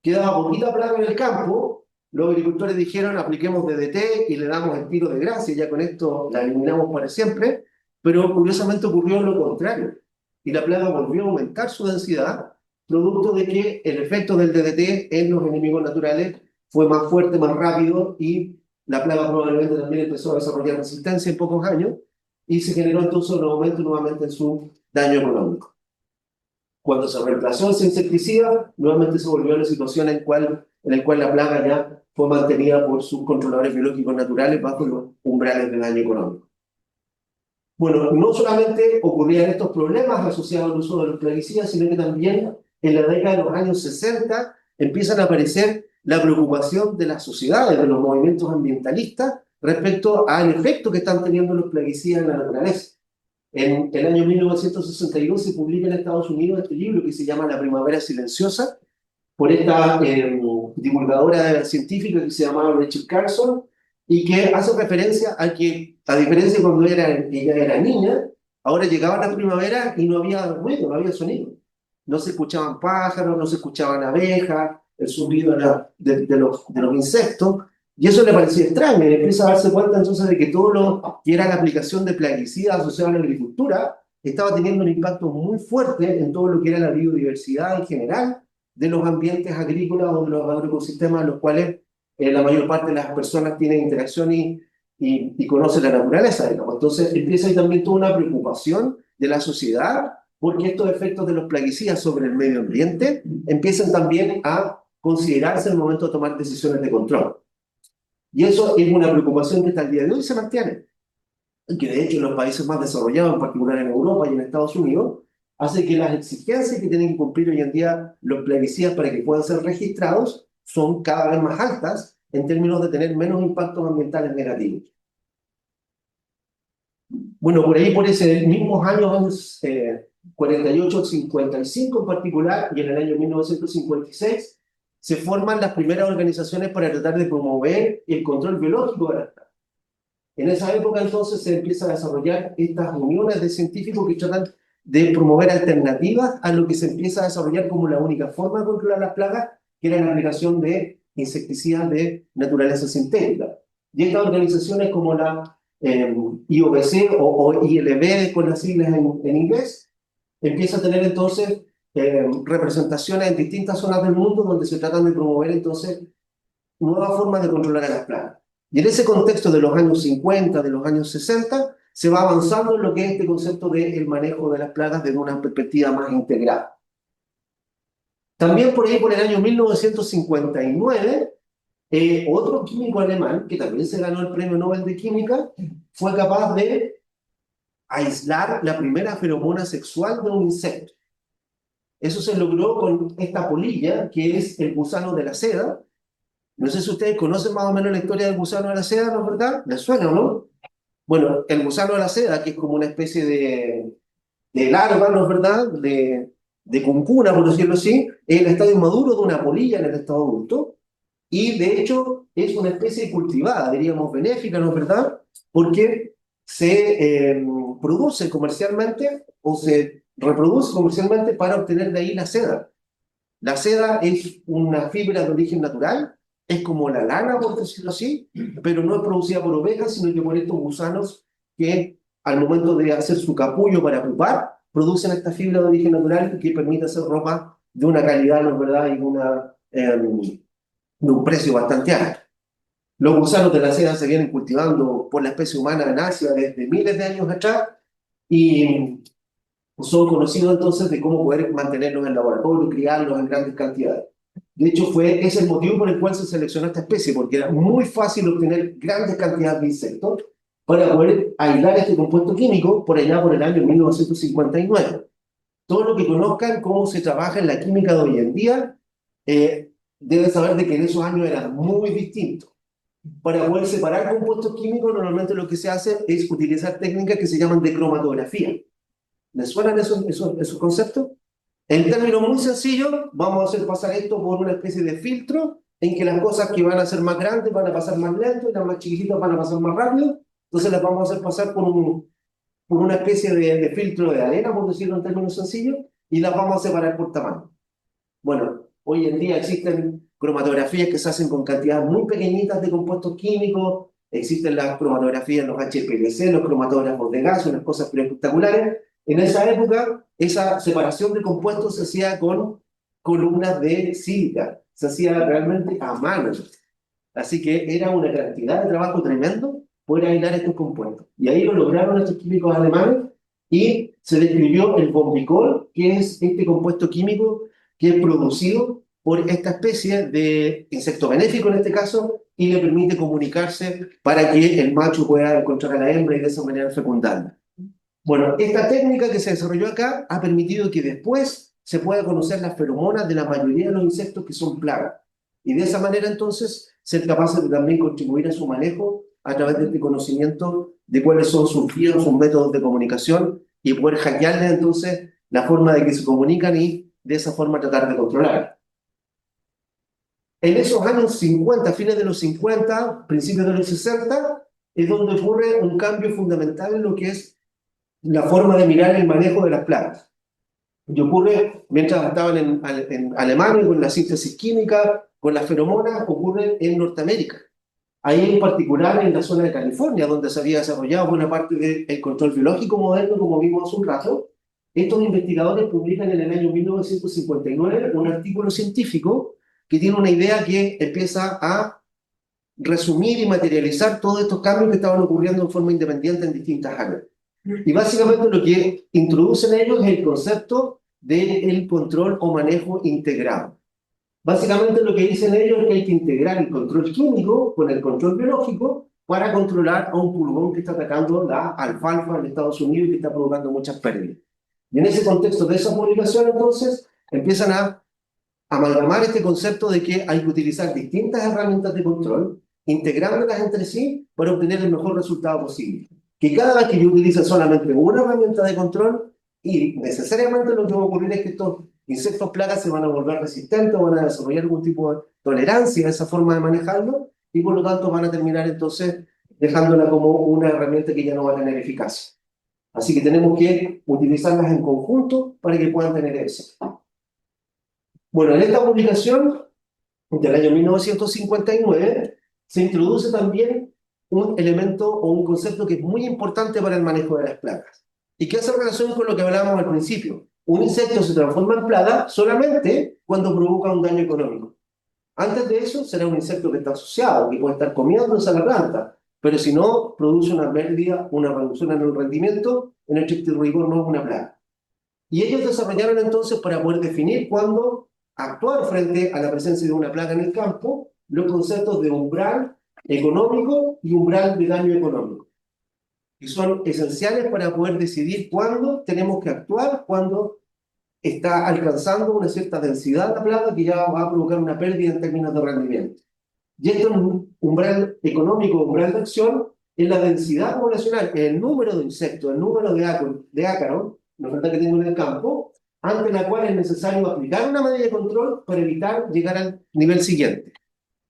Quedaba poquita plaga en el campo, los agricultores dijeron apliquemos DDT y le damos el tiro de gracia, y ya con esto la eliminamos para siempre, pero curiosamente ocurrió lo contrario, y la plaga volvió a aumentar su densidad, producto de que el efecto del DDT en los enemigos naturales fue más fuerte, más rápido, y la plaga probablemente también empezó a desarrollar resistencia en pocos años, y se generó entonces un aumento nuevamente en su daño económico. Cuando se reemplazó ese insecticida, nuevamente se volvió a una situación en la cual la plaga ya fue mantenida por sus controladores biológicos naturales bajo los umbrales del daño económico. Bueno, no solamente ocurrían estos problemas asociados al uso de los plaguicidas, sino que también en la década de los años 60 empiezan a aparecer la preocupación de las sociedades, de los movimientos ambientalistas, respecto al efecto que están teniendo los plaguicidas en la naturaleza. En el año 1962 se publica en Estados Unidos este libro que se llama La Primavera Silenciosa, por esta divulgadora científica que se llamaba Rachel Carson, y que hace referencia a que, a diferencia de cuando ella era niña, ahora llegaba la primavera y no había ruido, no había sonido. No se escuchaban pájaros, no se escuchaban abejas, el zumbido de los insectos, y eso le parecía extraño, y empieza a darse cuenta entonces de que todo lo que era la aplicación de plaguicidas asociados a la agricultura estaba teniendo un impacto muy fuerte en todo lo que era la biodiversidad en general de los ambientes agrícolas o de los agroecosistemas en los cuales la mayor parte de las personas tienen interacción y conocen la naturaleza, digamos. Entonces empieza ahí también toda una preocupación de la sociedad porque estos efectos de los plaguicidas sobre el medio ambiente empiezan también a considerarse en el momento de tomar decisiones de control. Y eso es una preocupación que hasta el día de hoy se mantiene, que de hecho en los países más desarrollados, en particular en Europa y en Estados Unidos, hace que las exigencias que tienen que cumplir hoy en día los plaguicidas para que puedan ser registrados son cada vez más altas en términos de tener menos impactos ambientales negativos. Bueno, por ahí, por ese mismos años, 48, 55 en particular, y en el año 1956, se forman las primeras organizaciones para tratar de promover el control biológico de las plagas. En esa época entonces se empieza a desarrollar estas uniones de científicos que tratan de promover alternativas a lo que se empieza a desarrollar como la única forma de controlar las plagas, que era la aplicación de insecticidas de naturaleza sintética. Y estas organizaciones como la IOPC o ILB con las siglas en inglés, empieza a tener entonces representaciones en distintas zonas del mundo donde se tratan de promover entonces nuevas formas de controlar a las plagas. Y en ese contexto de los años 50, de los años 60, se va avanzando en lo que es este concepto del manejo de las plagas desde una perspectiva más integrada. También por ahí, por el año 1959, otro químico alemán, que también se ganó el Premio Nobel de Química, fue capaz de aislar la primera feromona sexual de un insecto. Eso se logró con esta polilla, que es el gusano de la seda. No sé si ustedes conocen más o menos la historia del gusano de la seda, ¿no es verdad? ¿Les suena o no? Bueno, el gusano de la seda, que es como una especie de larva, ¿no es verdad? De cuncuna, por decirlo así, es el estadio maduro de una polilla en el estado adulto. Y de hecho es una especie cultivada, diríamos benéfica, ¿no es verdad? Porque se produce comercialmente o se reproduce comercialmente para obtener de ahí la seda. La seda es una fibra de origen natural, es como la lana, por decirlo así, pero no es producida por ovejas, sino que por estos gusanos que al momento de hacer su capullo para pupar, producen esta fibra de origen natural que permite hacer ropa de una calidad, ¿no es verdad? Y de un precio bastante alto. Los gusanos de la seda se vienen cultivando por la especie humana en Asia desde miles de años atrás y son conocidos entonces de cómo poder mantenerlos en laboratorio, criarlos en grandes cantidades. De hecho, ese es el motivo por el cual se seleccionó esta especie, porque era muy fácil obtener grandes cantidades de insectos para poder aislar este compuesto químico por allá por el año 1959. Todo lo que conozcan cómo se trabaja en la química de hoy en día, deben saber de que en esos años era muy distinto. Para poder separar compuestos químicos, normalmente lo que se hace es utilizar técnicas que se llaman de cromatografía. ¿Les suenan esos conceptos? En términos muy sencillos, vamos a hacer pasar esto por una especie de filtro en que las cosas que van a ser más grandes van a pasar más lento y las más chiquititas van a pasar más rápido. Entonces las vamos a hacer pasar por una especie de filtro de arena, por decirlo en términos sencillos, y las vamos a separar por tamaño. Bueno, hoy en día existen cromatografías que se hacen con cantidades muy pequeñitas de compuestos químicos, existen las cromatografías, los HPLC, los cromatógrafos de gas, unas cosas espectaculares. En esa época, esa separación de compuestos se hacía con columnas de sílica, se hacía realmente a mano. Así que era una cantidad de trabajo tremendo poder aislar estos compuestos. Y ahí lo lograron estos químicos alemanes y se describió el bombicol, que es este compuesto químico que es producido por esta especie de insecto benéfico en este caso y le permite comunicarse para que el macho pueda encontrar a la hembra y de esa manera fecundarla. Bueno, esta técnica que se desarrolló acá ha permitido que después se pueda conocer las feromonas de la mayoría de los insectos que son plagas. Y de esa manera entonces ser capaces de también contribuir a su manejo a través de este conocimiento de cuáles son sus vías, sus métodos de comunicación y poder hackearles entonces la forma de que se comunican y de esa forma tratar de controlar. En esos años 50, fines de los 50, principios de los 60, es donde ocurre un cambio fundamental en lo que es la forma de mirar el manejo de las plagas. Y ocurre, mientras estaban en Alemania con la síntesis química, con las feromonas, ocurre en Norteamérica. Ahí en particular en la zona de California, donde se había desarrollado buena parte del control biológico moderno, como vimos hace un rato, estos investigadores publican en el año 1959 un artículo científico que tiene una idea que empieza a resumir y materializar todos estos cambios que estaban ocurriendo en forma independiente en distintas áreas. Y básicamente lo que introducen ellos es el concepto del control o manejo integrado. Básicamente lo que dicen ellos es que hay que integrar el control químico con el control biológico para controlar a un pulgón que está atacando la alfalfa en Estados Unidos y que está provocando muchas pérdidas. Y en ese contexto de esa publicación, entonces, empiezan a amalgamar este concepto de que hay que utilizar distintas herramientas de control, integrándolas entre sí para obtener el mejor resultado posible. Que cada vez que yo utilice solamente una herramienta de control, y necesariamente lo que va a ocurrir es que estos insectos plagas se van a volver resistentes, van a desarrollar algún tipo de tolerancia a esa forma de manejarlo, y por lo tanto van a terminar entonces dejándola como una herramienta que ya no va a tener eficacia. Así que tenemos que utilizarlas en conjunto para que puedan tener éxito. Bueno, en esta publicación del año 1959 se introduce también un elemento o un concepto que es muy importante para el manejo de las plagas y que hace relación con lo que hablábamos al principio. Un insecto se transforma en plaga solamente cuando provoca un daño económico. Antes de eso será un insecto que está asociado, que puede estar comiéndose a la planta, pero si no, produce una pérdida, una reducción en el rendimiento, en el estricto rigor no es una plaga. Y ellos desarrollaron entonces para poder definir cuándo actuar frente a la presencia de una plaga en el campo, los conceptos de umbral económico y umbral de daño económico, que son esenciales para poder decidir cuándo tenemos que actuar, cuando está alcanzando una cierta densidad la plaga que ya va a provocar una pérdida en términos de rendimiento. Y esto es un umbral económico, umbral de acción, es la densidad poblacional, el número de insectos, el número de ácaros, la oferta que tengo en el campo, ante la cual es necesario aplicar una medida de control para evitar llegar al nivel siguiente.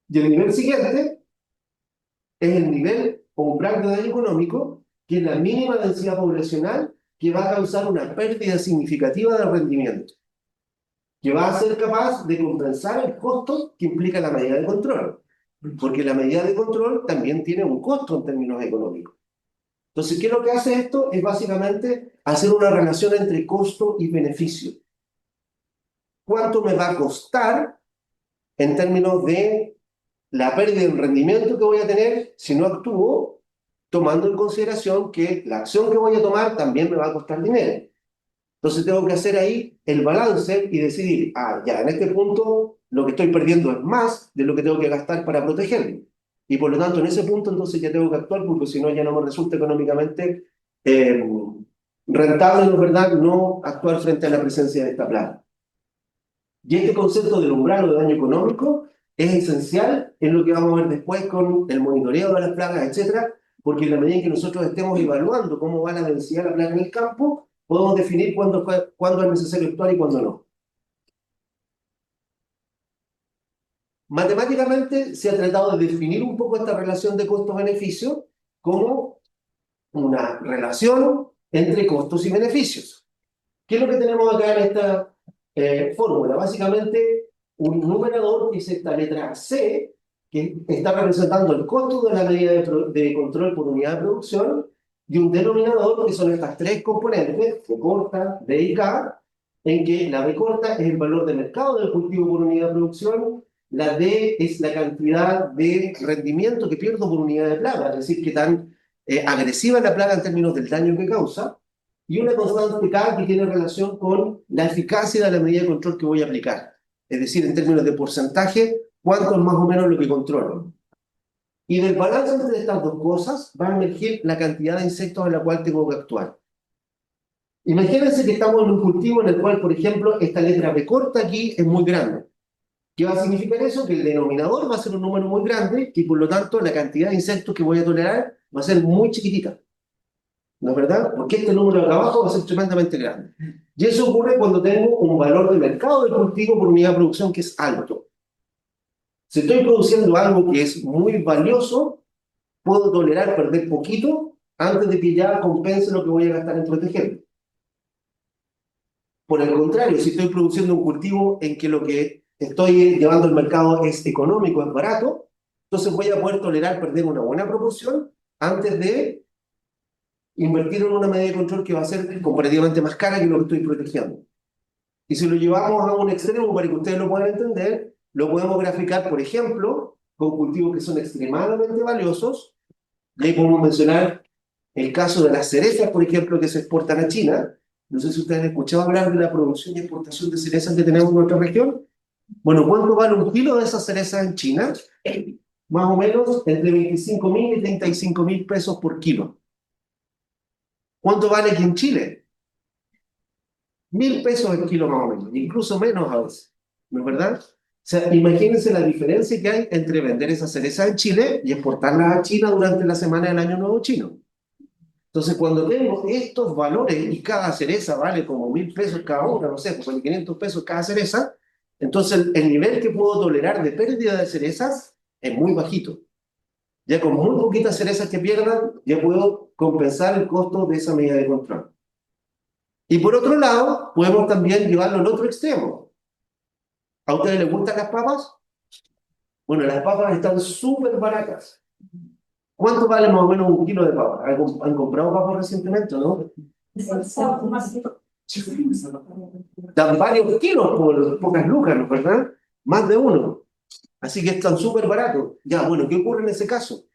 Y el nivel siguiente es el nivel o umbral de daño económico, que es la mínima densidad poblacional que va a causar una pérdida significativa de rendimiento, que va a ser capaz de compensar el costo que implica la medida de control. Porque la medida de control también tiene un costo en términos económicos. Entonces, ¿qué es lo que hace esto? Es básicamente hacer una relación entre costo y beneficio. ¿Cuánto me va a costar en términos de la pérdida de rendimiento que voy a tener si no actúo, tomando en consideración que la acción que voy a tomar también me va a costar dinero? Entonces tengo que hacer ahí el balance y decidir, ya, en este punto lo que estoy perdiendo es más de lo que tengo que gastar para protegerme. Y por lo tanto, en ese punto entonces ya tengo que actuar porque si no ya no me resulta económicamente eh, rentable, ¿no es verdad?, no actuar frente a la presencia de esta plaga. Y este concepto del umbral o de daño económico es esencial en lo que vamos a ver después con el monitoreo de las plagas, etcétera, porque en la medida en que nosotros estemos evaluando cómo va la densidad de la plaga en el campo, podemos definir cuándo es necesario actuar y cuándo no. Matemáticamente se ha tratado de definir un poco esta relación de costo-beneficio como una relación entre costos y beneficios. ¿Qué es lo que tenemos acá en esta fórmula? Básicamente un numerador que es esta letra C, que está representando el costo de la medida de control por unidad de producción, y un denominador que son estas tres componentes, B corta, D y K, en que la B corta es el valor de mercado del cultivo por unidad de producción, la D es la cantidad de rendimiento que pierdo por unidad de plaga, es decir, qué tan agresiva es la plaga en términos del daño que causa, y una constante K que tiene relación con la eficacia de la medida de control que voy a aplicar. Es decir, en términos de porcentaje, cuánto es más o menos lo que controlo. Y del balance entre estas dos cosas va a emergir la cantidad de insectos en la cual tengo que actuar. Imagínense que estamos en un cultivo en el cual, por ejemplo, esta letra B corta aquí es muy grande. ¿Qué va a significar eso? Que el denominador va a ser un número muy grande y por lo tanto la cantidad de insectos que voy a tolerar va a ser muy chiquitita. ¿No es verdad? Porque este número de acá abajo va a ser tremendamente grande. Y eso ocurre cuando tengo un valor de mercado del cultivo por unidad de producción que es alto. Si estoy produciendo algo que es muy valioso, puedo tolerar perder poquito antes de que ya compense lo que voy a gastar en protegerlo. Por el contrario, si estoy produciendo un cultivo en que lo que estoy llevando al mercado es económico, es barato, entonces voy a poder tolerar perder una buena proporción antes de invertir en una medida de control que va a ser comparativamente más cara que lo que estoy protegiendo. Y si lo llevamos a un extremo para que ustedes lo puedan entender, lo podemos graficar, por ejemplo, con cultivos que son extremadamente valiosos. Y ahí podemos mencionar el caso de las cerezas, por ejemplo, que se exportan a China. No sé si ustedes han escuchado hablar de la producción y exportación de cerezas que tenemos en nuestra región. Bueno, ¿cuánto vale un kilo de esas cerezas en China? Más o menos entre 25.000 y 35.000 pesos por kilo. ¿Cuánto vale aquí en Chile? 1.000 pesos el kilo más o menos, incluso menos a veces, ¿no es verdad? O sea, imagínense la diferencia que hay entre vender esas cerezas en Chile y exportarlas a China durante la semana del Año Nuevo Chino. Entonces, cuando tenemos estos valores y cada cereza vale como 1.000 pesos cada una, no sé, como 500 pesos cada cereza, entonces el nivel que puedo tolerar de pérdida de cerezas es muy bajito. Ya con muy poquitas cerezas que pierdan, ya puedo compensar el costo de esa medida de control. Y por otro lado, podemos también llevarlo al otro extremo. ¿A ustedes les gustan las papas? Bueno, las papas están súper baratas. ¿Cuánto vale más o menos un kilo de papas? ¿Han comprado papas recientemente, no? Dan varios kilos por pocas lucas, ¿no es verdad? Más de uno. Así que están súper baratos. Ya, bueno, ¿qué ocurre en ese caso?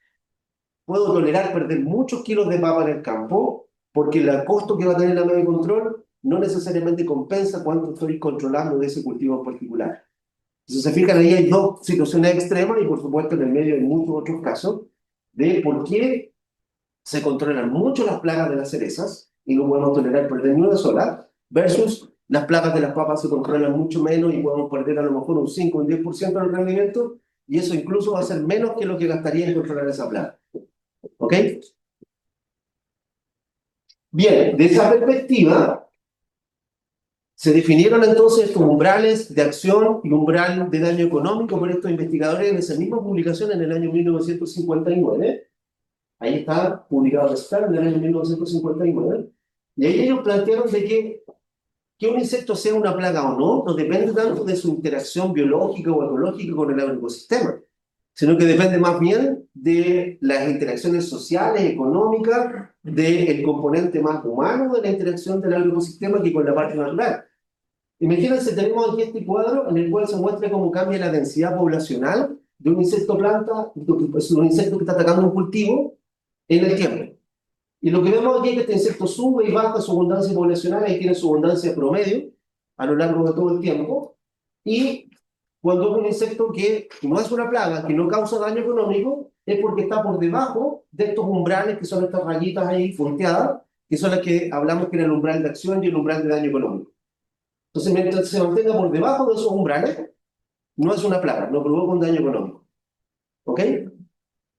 Puedo tolerar perder muchos kilos de papa en el campo porque el costo que va a tener la medida de control no necesariamente compensa cuánto estoy controlando de ese cultivo en particular. Entonces, se fijan, ahí hay dos situaciones extremas y por supuesto en el medio hay muchos otros casos de por qué se controlan mucho las plagas de las cerezas y no podemos tolerar perder ni una sola, versus las plagas de las papas se controlan mucho menos y podemos perder a lo mejor un 5 o un 10% del rendimiento y eso incluso va a ser menos que lo que gastaría en controlar esa plaga. ¿Ok? Bien, de esa perspectiva, se definieron entonces estos umbrales de acción y umbral de daño económico por estos investigadores en esa misma publicación en el año 1959. Ahí está publicado el resultado en el año 1959. Y ahí ellos plantearon de que un insecto sea una plaga o no, no depende tanto de su interacción biológica o ecológica con el ecosistema, sino que depende más bien de las interacciones sociales, económicas, del componente más humano de la interacción del ecosistema que con la parte natural. Imagínense, tenemos aquí este cuadro en el cual se muestra cómo cambia la densidad poblacional de un insecto planta, es un insecto que está atacando un cultivo en el tiempo. Y lo que vemos aquí es que este insecto sube y baja su abundancia poblacional, ahí tiene su abundancia promedio a lo largo de todo el tiempo. Y cuando es un insecto que no es una plaga, que no causa daño económico, es porque está por debajo de estos umbrales, que son estas rayitas ahí punteadas, que son las que hablamos que era el umbral de acción y el umbral de daño económico. Entonces, mientras se mantenga por debajo de esos umbrales, no es una plaga, no provoca un daño económico. ¿Ok?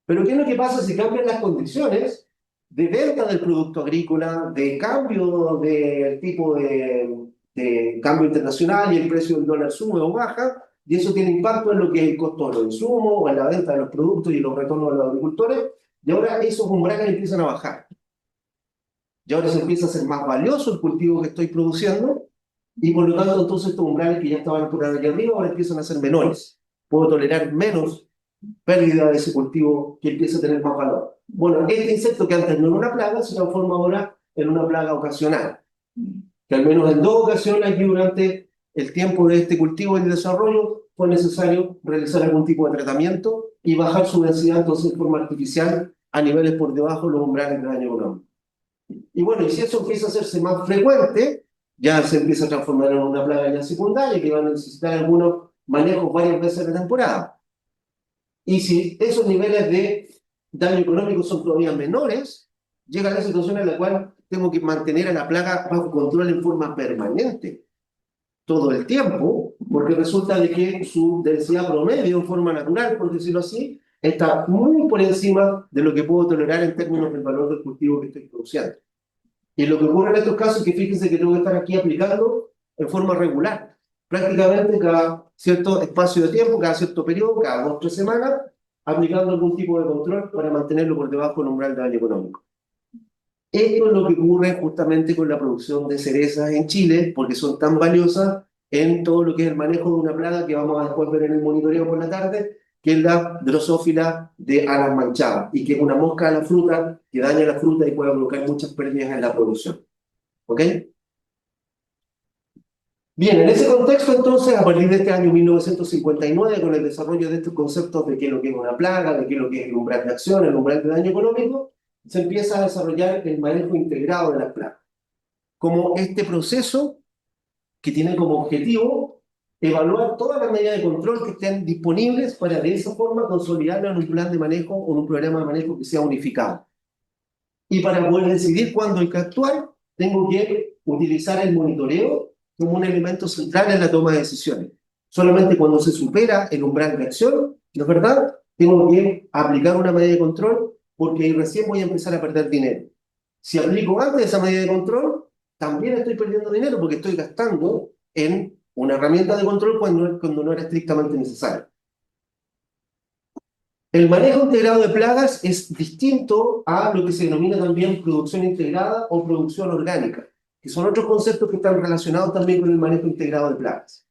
Pero ¿qué es lo que pasa si cambian las condiciones? de venta del producto agrícola, de cambio del tipo de cambio internacional y el precio del dólar sube o baja, y eso tiene impacto en lo que es el costo de los insumos o en la venta de los productos y los retornos de los agricultores, y ahora esos umbrales empiezan a bajar. Y ahora se empieza a hacer más valioso el cultivo que estoy produciendo, y por lo tanto entonces estos umbrales que ya estaban por aquí arriba ahora empiezan a ser menores. Puedo tolerar menos pérdida de ese cultivo que empieza a tener más valor. Bueno, este insecto que antes no era una plaga se transforma ahora en una plaga ocasional, que al menos en dos ocasiones aquí durante el tiempo de este cultivo y el desarrollo fue necesario realizar algún tipo de tratamiento y bajar su densidad entonces de forma artificial a niveles por debajo de los umbrales de daño económico. Y bueno, y si eso empieza a hacerse más frecuente, ya se empieza a transformar en una plaga ya secundaria que va a necesitar algunos manejos varias veces a la temporada. Y si esos niveles de daño económico son todavía menores, llega a la situación en la cual tengo que mantener a la plaga bajo control en forma permanente, todo el tiempo, porque resulta de que su densidad promedio en forma natural, por decirlo así, está muy por encima de lo que puedo tolerar en términos del valor del cultivo que estoy produciendo. Y lo que ocurre en estos casos es que fíjense que tengo que estar aquí aplicando en forma regular, prácticamente cada cierto espacio de tiempo, cada cierto periodo, cada 2 o 3 semanas, aplicando algún tipo de control para mantenerlo por debajo del umbral de daño económico. Esto es lo que ocurre justamente con la producción de cerezas en Chile, porque son tan valiosas en todo lo que es el manejo de una plaga que vamos a después ver en el monitoreo por la tarde, que es la drosófila de alas manchadas, y que es una mosca de la fruta que daña la fruta y puede provocar muchas pérdidas en la producción. ¿Ok? Bien, en ese contexto entonces, a partir de este año 1959, con el desarrollo de estos conceptos de qué es lo que es una plaga, de qué es lo que es el umbral de acción, el umbral de daño económico, se empieza a desarrollar el manejo integrado de las plagas, como este proceso que tiene como objetivo evaluar todas las medidas de control que estén disponibles para de esa forma consolidarlo en un plan de manejo o en un programa de manejo que sea unificado. Y para poder decidir cuándo hay que actuar, tengo que utilizar el monitoreo como un elemento central en la toma de decisiones. Solamente cuando se supera el umbral de acción, ¿no es verdad? Tengo que aplicar una medida de control porque ahí recién voy a empezar a perder dinero. Si aplico antes esa medida de control, también estoy perdiendo dinero porque estoy gastando en una herramienta de control cuando no era estrictamente necesario. El manejo integrado de plagas es distinto a lo que se denomina también producción integrada o producción orgánica, que son otros conceptos que están relacionados también con el manejo integrado de plagas.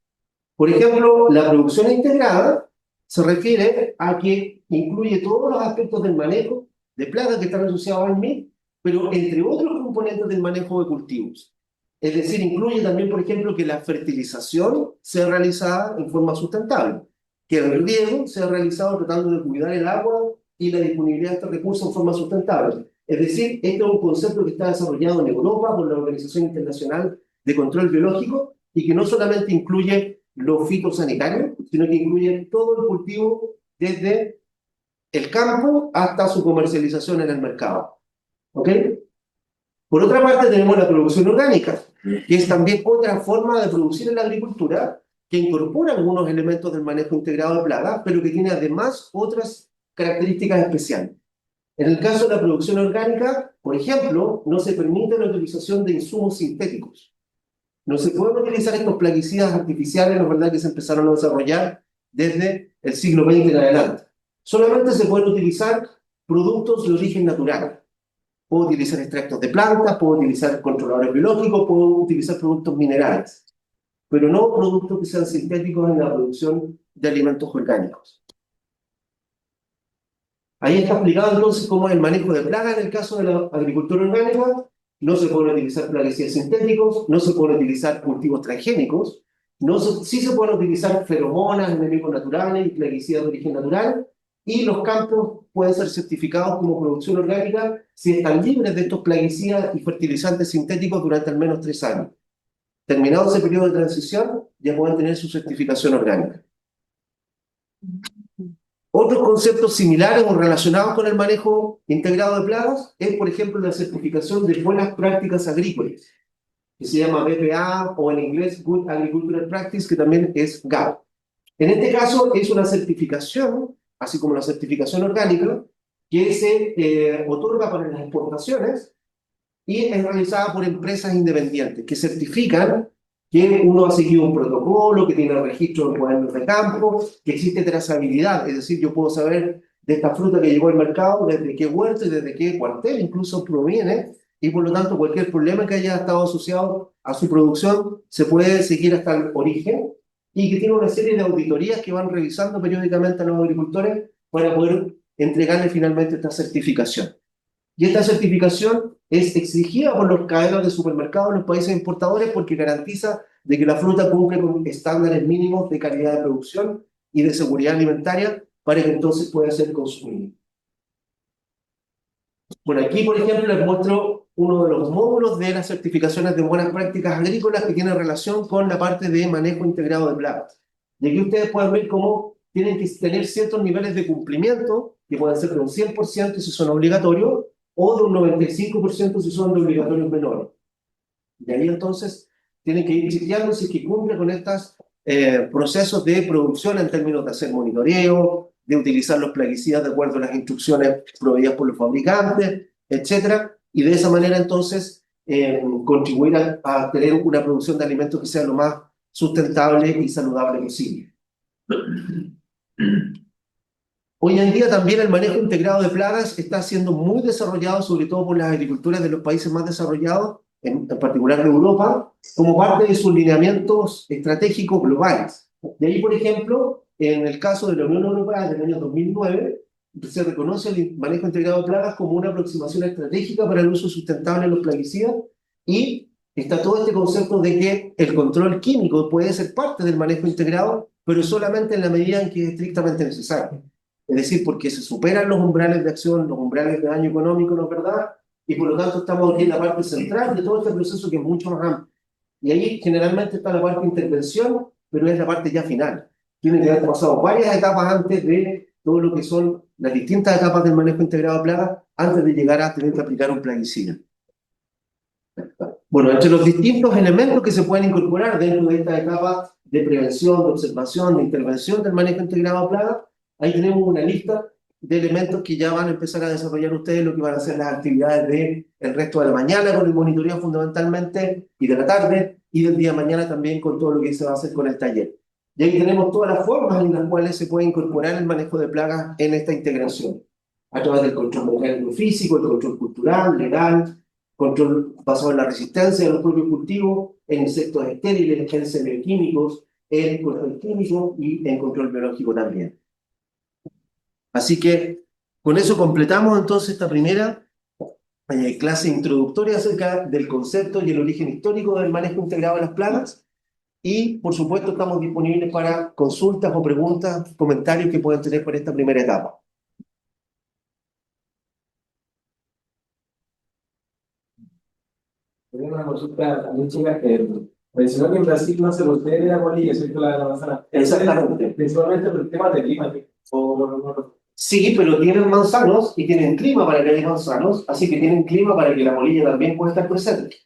Por ejemplo, la producción integrada se refiere a que incluye todos los aspectos del manejo de plagas que están asociados al MIP, pero entre otros componentes del manejo de cultivos. Es decir, incluye también, por ejemplo, que la fertilización sea realizada en forma sustentable, que el riego sea realizado tratando de cuidar el agua y la disponibilidad de estos recursos en forma sustentable. Es decir, este es un concepto que está desarrollado en Europa por la Organización Internacional de Control Biológico y que no solamente incluye lo fitosanitario, sino que incluye todo el cultivo desde el campo hasta su comercialización en el mercado. ¿Ok? Por otra parte, tenemos la producción orgánica, que es también otra forma de producir en la agricultura, que incorpora algunos elementos del manejo integrado de plagas, pero que tiene además otras características especiales. En el caso de la producción orgánica, por ejemplo, no se permite la utilización de insumos sintéticos. No se pueden utilizar estos plaguicidas artificiales, la verdad que se empezaron a desarrollar desde el siglo XX en adelante. Solamente se pueden utilizar productos de origen natural. Puedo utilizar extractos de plantas, puedo utilizar controladores biológicos, puedo utilizar productos minerales, pero no productos que sean sintéticos en la producción de alimentos orgánicos. Ahí está explicado entonces cómo es el manejo de plagas en el caso de la agricultura orgánica. No se pueden utilizar plaguicidas sintéticos, no se pueden utilizar cultivos transgénicos, sí se pueden utilizar feromonas, enemigos naturales y plaguicidas de origen natural, y los campos pueden ser certificados como producción orgánica si están libres de estos plaguicidas y fertilizantes sintéticos durante al menos 3 años. Terminado ese periodo de transición, ya pueden tener su certificación orgánica. Otros conceptos similares o relacionados con el manejo integrado de plagas es, por ejemplo, la certificación de buenas prácticas agrícolas, que se llama BPA o en inglés Good Agricultural Practice, que también es GAP. En este caso es una certificación, así como la certificación orgánica, que se otorga para las exportaciones y es realizada por empresas independientes que certifican que uno ha seguido un protocolo, que tiene registro de cuadernos de campo, que existe trazabilidad, es decir, yo puedo saber de esta fruta que llegó al mercado, desde qué huerto y desde qué cuartel incluso proviene, y por lo tanto cualquier problema que haya estado asociado a su producción se puede seguir hasta el origen, y que tiene una serie de auditorías que van revisando periódicamente a los agricultores para poder entregarle finalmente esta certificación. Y esta certificación es exigida por los cadenas de supermercados en los países importadores porque garantiza de que la fruta cumple con estándares mínimos de calidad de producción y de seguridad alimentaria para que entonces pueda ser consumida. Bueno, aquí, por ejemplo, les muestro uno de los módulos de las certificaciones de buenas prácticas agrícolas que tiene relación con la parte de manejo integrado de plagas. Y aquí ustedes pueden ver cómo tienen que tener ciertos niveles de cumplimiento, que pueden ser de un 100% si son obligatorios, o de un 95% si son de obligatorios menores. Y ahí entonces tienen que ir chequeando si es que cumple con estos procesos de producción en términos de hacer monitoreo, de utilizar los plaguicidas de acuerdo a las instrucciones proveídas por los fabricantes, etcétera, y de esa manera entonces contribuir a tener una producción de alimentos que sea lo más sustentable y saludable posible. Hoy en día también el manejo integrado de plagas está siendo muy desarrollado, sobre todo por las agriculturas de los países más desarrollados, en particular de Europa, como parte de sus lineamientos estratégicos globales. De ahí, por ejemplo, en el caso de la Unión Europea del año 2009, se reconoce el manejo integrado de plagas como una aproximación estratégica para el uso sustentable de los plaguicidas, y está todo este concepto de que el control químico puede ser parte del manejo integrado, pero solamente en la medida en que es estrictamente necesario. Es decir, porque se superan los umbrales de acción, los umbrales de daño económico, ¿no es verdad? Y por lo tanto estamos aquí en la parte central de todo este proceso que es mucho más amplio. Y ahí generalmente está la parte de intervención, pero es la parte ya final. Tienen que haber pasado varias etapas antes de todo lo que son las distintas etapas del manejo integrado de plagas, antes de llegar a tener que aplicar un plaguicida. Bueno, entre los distintos elementos que se pueden incorporar dentro de esta etapa de prevención, de observación, de intervención del manejo integrado de plagas, ahí tenemos una lista de elementos que ya van a empezar a desarrollar ustedes lo que van a ser las actividades del resto de la mañana con el monitoreo fundamentalmente, y de la tarde, y del día de mañana también con todo lo que se va a hacer con el taller. Y ahí tenemos todas las formas en las cuales se puede incorporar el manejo de plagas en esta integración, a través del control mecánico físico, el control cultural, legal, control basado en la resistencia de los propios cultivos, en insectos estériles, en semioquímicos, en control químico y en control biológico también. Así que con eso completamos entonces esta primera clase introductoria acerca del concepto y el origen histórico del manejo integrado de las plagas, y por supuesto estamos disponibles para consultas o preguntas, comentarios que puedan tener por esta primera etapa. Tengo una consulta también, chica, que mencionó que en Brasil no se procede la bolilla, ¿cierto? La manzana. Exactamente. Principalmente por el tema de clima. Sí, pero tienen manzanos y tienen clima para que haya manzanos, así que tienen clima para que la polilla también pueda estar presente.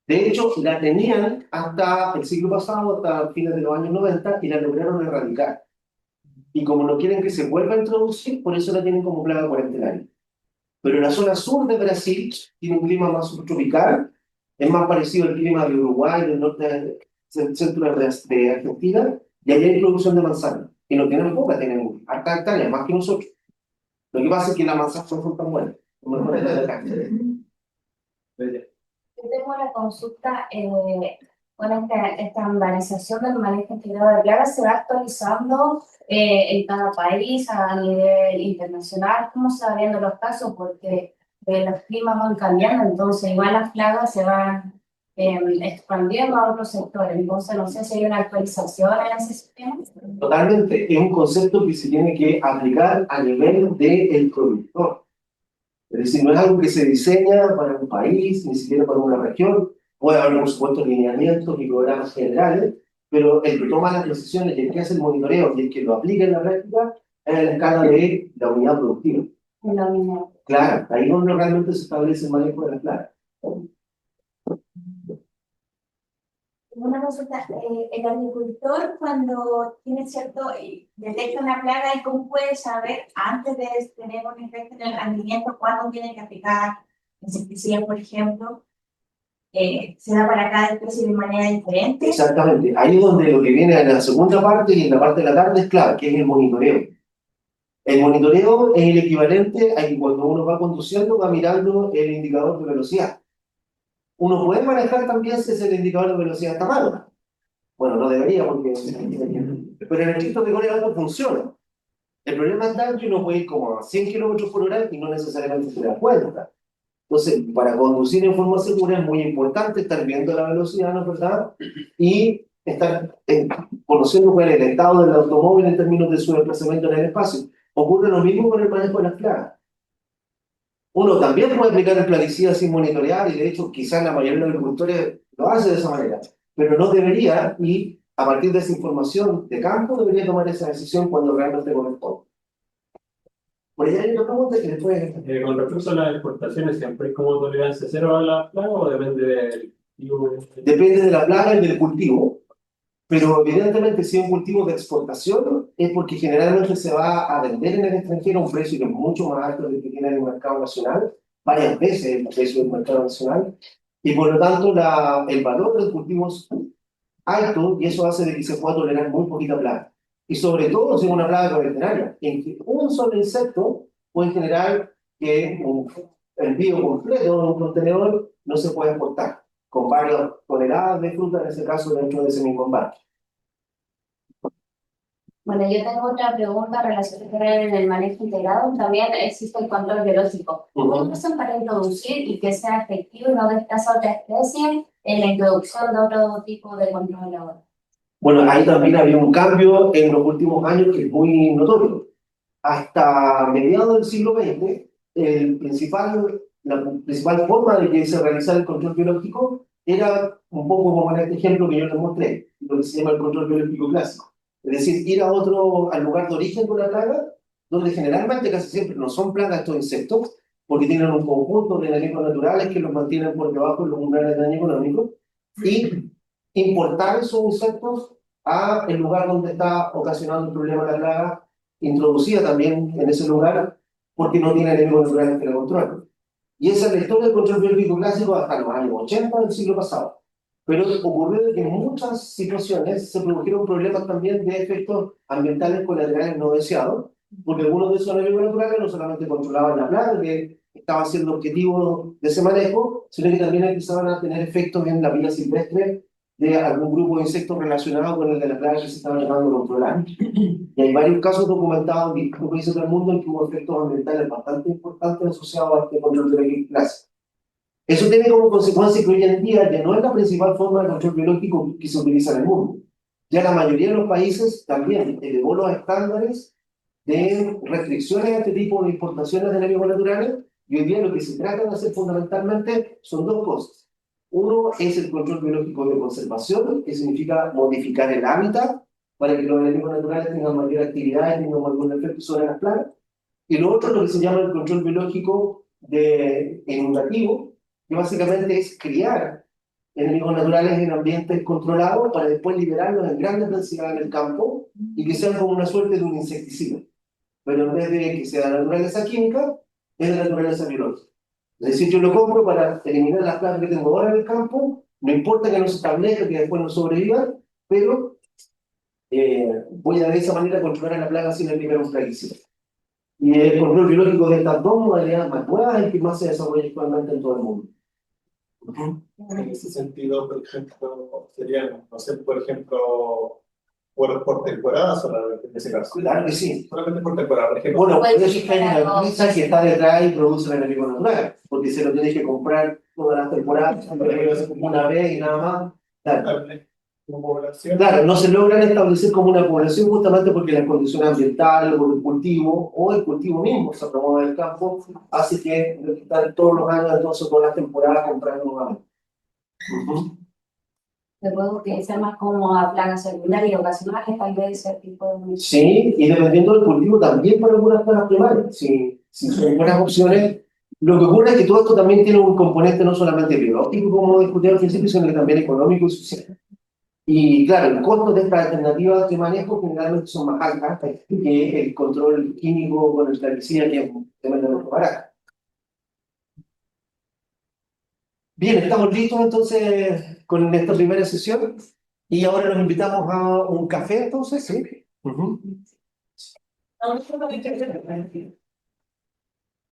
De hecho, la tenían hasta el siglo pasado, hasta fines de los años 90, y la lograron erradicar. Y como no quieren que se vuelva a introducir, por eso la tienen como plaga cuarentenaria. Pero la zona sur de Brasil tiene un clima más subtropical, es más parecido al clima de Uruguay, del norte, del centro de Argentina, y allá hay producción de manzana. Y no tienen poca, tienen harta hectáreas, más que nosotros. Lo que pasa es que las manzanas no son tan buenas, como las de acá. Yo tengo una consulta, bueno, esta estandarización del manejo integrado de plagas se va actualizando en cada país a nivel internacional. ¿Cómo se van viendo los casos? Porque los climas van cambiando, entonces igual las plagas se van expandiendo a otros sectores. Entonces no sé si hay una actualización en ese sistema. Totalmente, es un concepto que se tiene que aplicar a nivel del productor. Es decir, no es algo que se diseña para un país, ni siquiera para una región. Puede haber, por supuesto, lineamientos y programas generales, pero el que toma las decisiones y el que hace el monitoreo y el que lo aplica en la práctica es la escala de la unidad productiva. La unidad. Claro, ahí es donde realmente se establece el manejo de las plagas. Una consulta, el agricultor cuando tiene detecta una plaga, ¿y cómo puede saber antes de tener un efecto en el rendimiento cuándo tiene que aplicar insecticida, por ejemplo? ¿Se da para cada especie de manera diferente? Exactamente. Ahí es donde lo que viene en la segunda parte y en la parte de la tarde es clave, que es el monitoreo. El monitoreo es el equivalente a que cuando uno va conduciendo va mirando el indicador de velocidad. Uno puede manejar también si el indicador de velocidad está malo. Bueno, no debería porque... Pero en el estricto rigor el auto funciona. El problema está que uno puede ir como a 100 kilómetros por hora y no necesariamente se da cuenta. Entonces, para conducir en forma segura es muy importante estar viendo la velocidad, ¿no es verdad? Y estar conociendo cuál es el estado del automóvil en términos de su desplazamiento en el espacio. Ocurre lo mismo con el manejo de las plagas. Uno también puede aplicar el plaguicida sin monitorear, y de hecho quizás la mayoría de los agricultores lo hace de esa manera, pero no debería, y a partir de esa información de campo debería tomar esa decisión cuando realmente corresponde. Por ahí hay una pregunta que después... Con respecto a las exportaciones, ¿siempre es como tolerancia cero a la plaga o depende del cultivo? Depende de la plaga y del cultivo, pero evidentemente si es un cultivo de exportación es porque generalmente se va a vender en el extranjero a un precio que es mucho más alto del que tiene en el mercado nacional, varias veces el precio del mercado nacional, y por lo tanto el valor del cultivo es alto y eso hace de que se pueda tolerar muy poquita plaga. Y sobre todo si es una plaga coleccionaria, en que un solo insecto puede generar que un envío completo de un contenedor no se puede exportar, con varias toneladas de fruta, en ese caso, dentro de ese mismo embarque. Bueno, yo tengo otra pregunta relacionada en el manejo integrado. También existe el control biológico. ¿Cómo hacen para introducir y que sea efectivo y no desplaza a otra especie en la introducción de otro tipo de control ahora? Bueno, ahí también había un cambio en los últimos años que es muy notorio. Hasta mediados del siglo XX, la principal forma de que se realizara el control biológico era un poco como en este ejemplo que yo les mostré, lo que se llama el control biológico clásico. Es decir, ir al lugar de origen de una plaga, donde generalmente casi siempre no son plagas estos insectos, porque tienen un conjunto de enemigos naturales que los mantienen por debajo de los umbrales de daño económico, y importar esos insectos a el lugar donde está ocasionando el problema de la plaga, introducida también en ese lugar, porque no tiene enemigos naturales que la controlen. Y esa es la historia del control biológico clásico hasta los años 80 del siglo pasado. Pero ocurrió de que en muchas situaciones se produjeron problemas también de efectos ambientales colaterales no deseados, porque algunos de esos enemigos naturales no solamente controlaban la plaga, que estaba siendo objetivo de ese manejo, sino que también empezaban a tener efectos en la vida silvestre de algún grupo de insectos relacionados con el de la plaga que se estaba tratando de controlar. Y hay varios casos documentados en distintos países del mundo en que hubo efectos ambientales bastante importantes asociados a este control biológico clásico. Eso tiene como consecuencia que hoy en día ya no es la principal forma de control biológico que se utiliza en el mundo. Ya la mayoría de los países también elevó los estándares de restricciones a este tipo de importaciones de enemigos naturales, y hoy día lo que se trata de hacer fundamentalmente son dos cosas. Uno es el control biológico de conservación, que significa modificar el hábitat para que los enemigos naturales tengan mayor actividad y tengan mayor efecto sobre las plagas. Y lo otro es lo que se llama el control biológico inundativo, que básicamente es criar enemigos naturales en ambientes controlados para después liberarlos en grandes densidades en el campo y que sean como una suerte de un insecticida. Pero en vez de que sea de naturaleza química, es de naturaleza biológica. Es decir, yo lo compro para eliminar las plagas que tengo ahora en el campo, no importa que no se establezca, que después no sobrevivan, pero voy a de esa manera controlar a la plaga sin eliminar un plaguicida. Y el control biológico de estas dos modalidades más nuevas es que más se desarrolla actualmente en todo el mundo. En ese sentido, por ejemplo, serían, no sé, por ejemplo, por temporada solamente en ese caso. Claro que sí. Solamente por temporada, por ejemplo. Bueno, por eso es que hay una empresa que está detrás y produce el enemigo natural, porque se lo tienes que comprar todas las temporadas, una vez y nada más. Claro. Claro, no se logran establecer como una población justamente porque las condiciones ambientales o el cultivo, o el cultivo mismo, se promueve el campo, hace que están todos los años, entonces todas las temporadas comprando nuevamente. Se puede utilizar más como a plagas secundarias y ocasionales, tal vez ese tipo de... Sí, y dependiendo del cultivo también para algunas plagas primarias. Si son buenas opciones, lo que ocurre es que todo esto también tiene un componente no solamente biológico, como discutí al principio, sino que también económico y social. Y claro, el costo de estas alternativas de manejo generalmente son más altas que el control químico con el herbicida, que es tremendamente barato. Bien, estamos listos entonces con esta primera sesión y ahora nos invitamos a un café entonces, ¿sí? Ujú.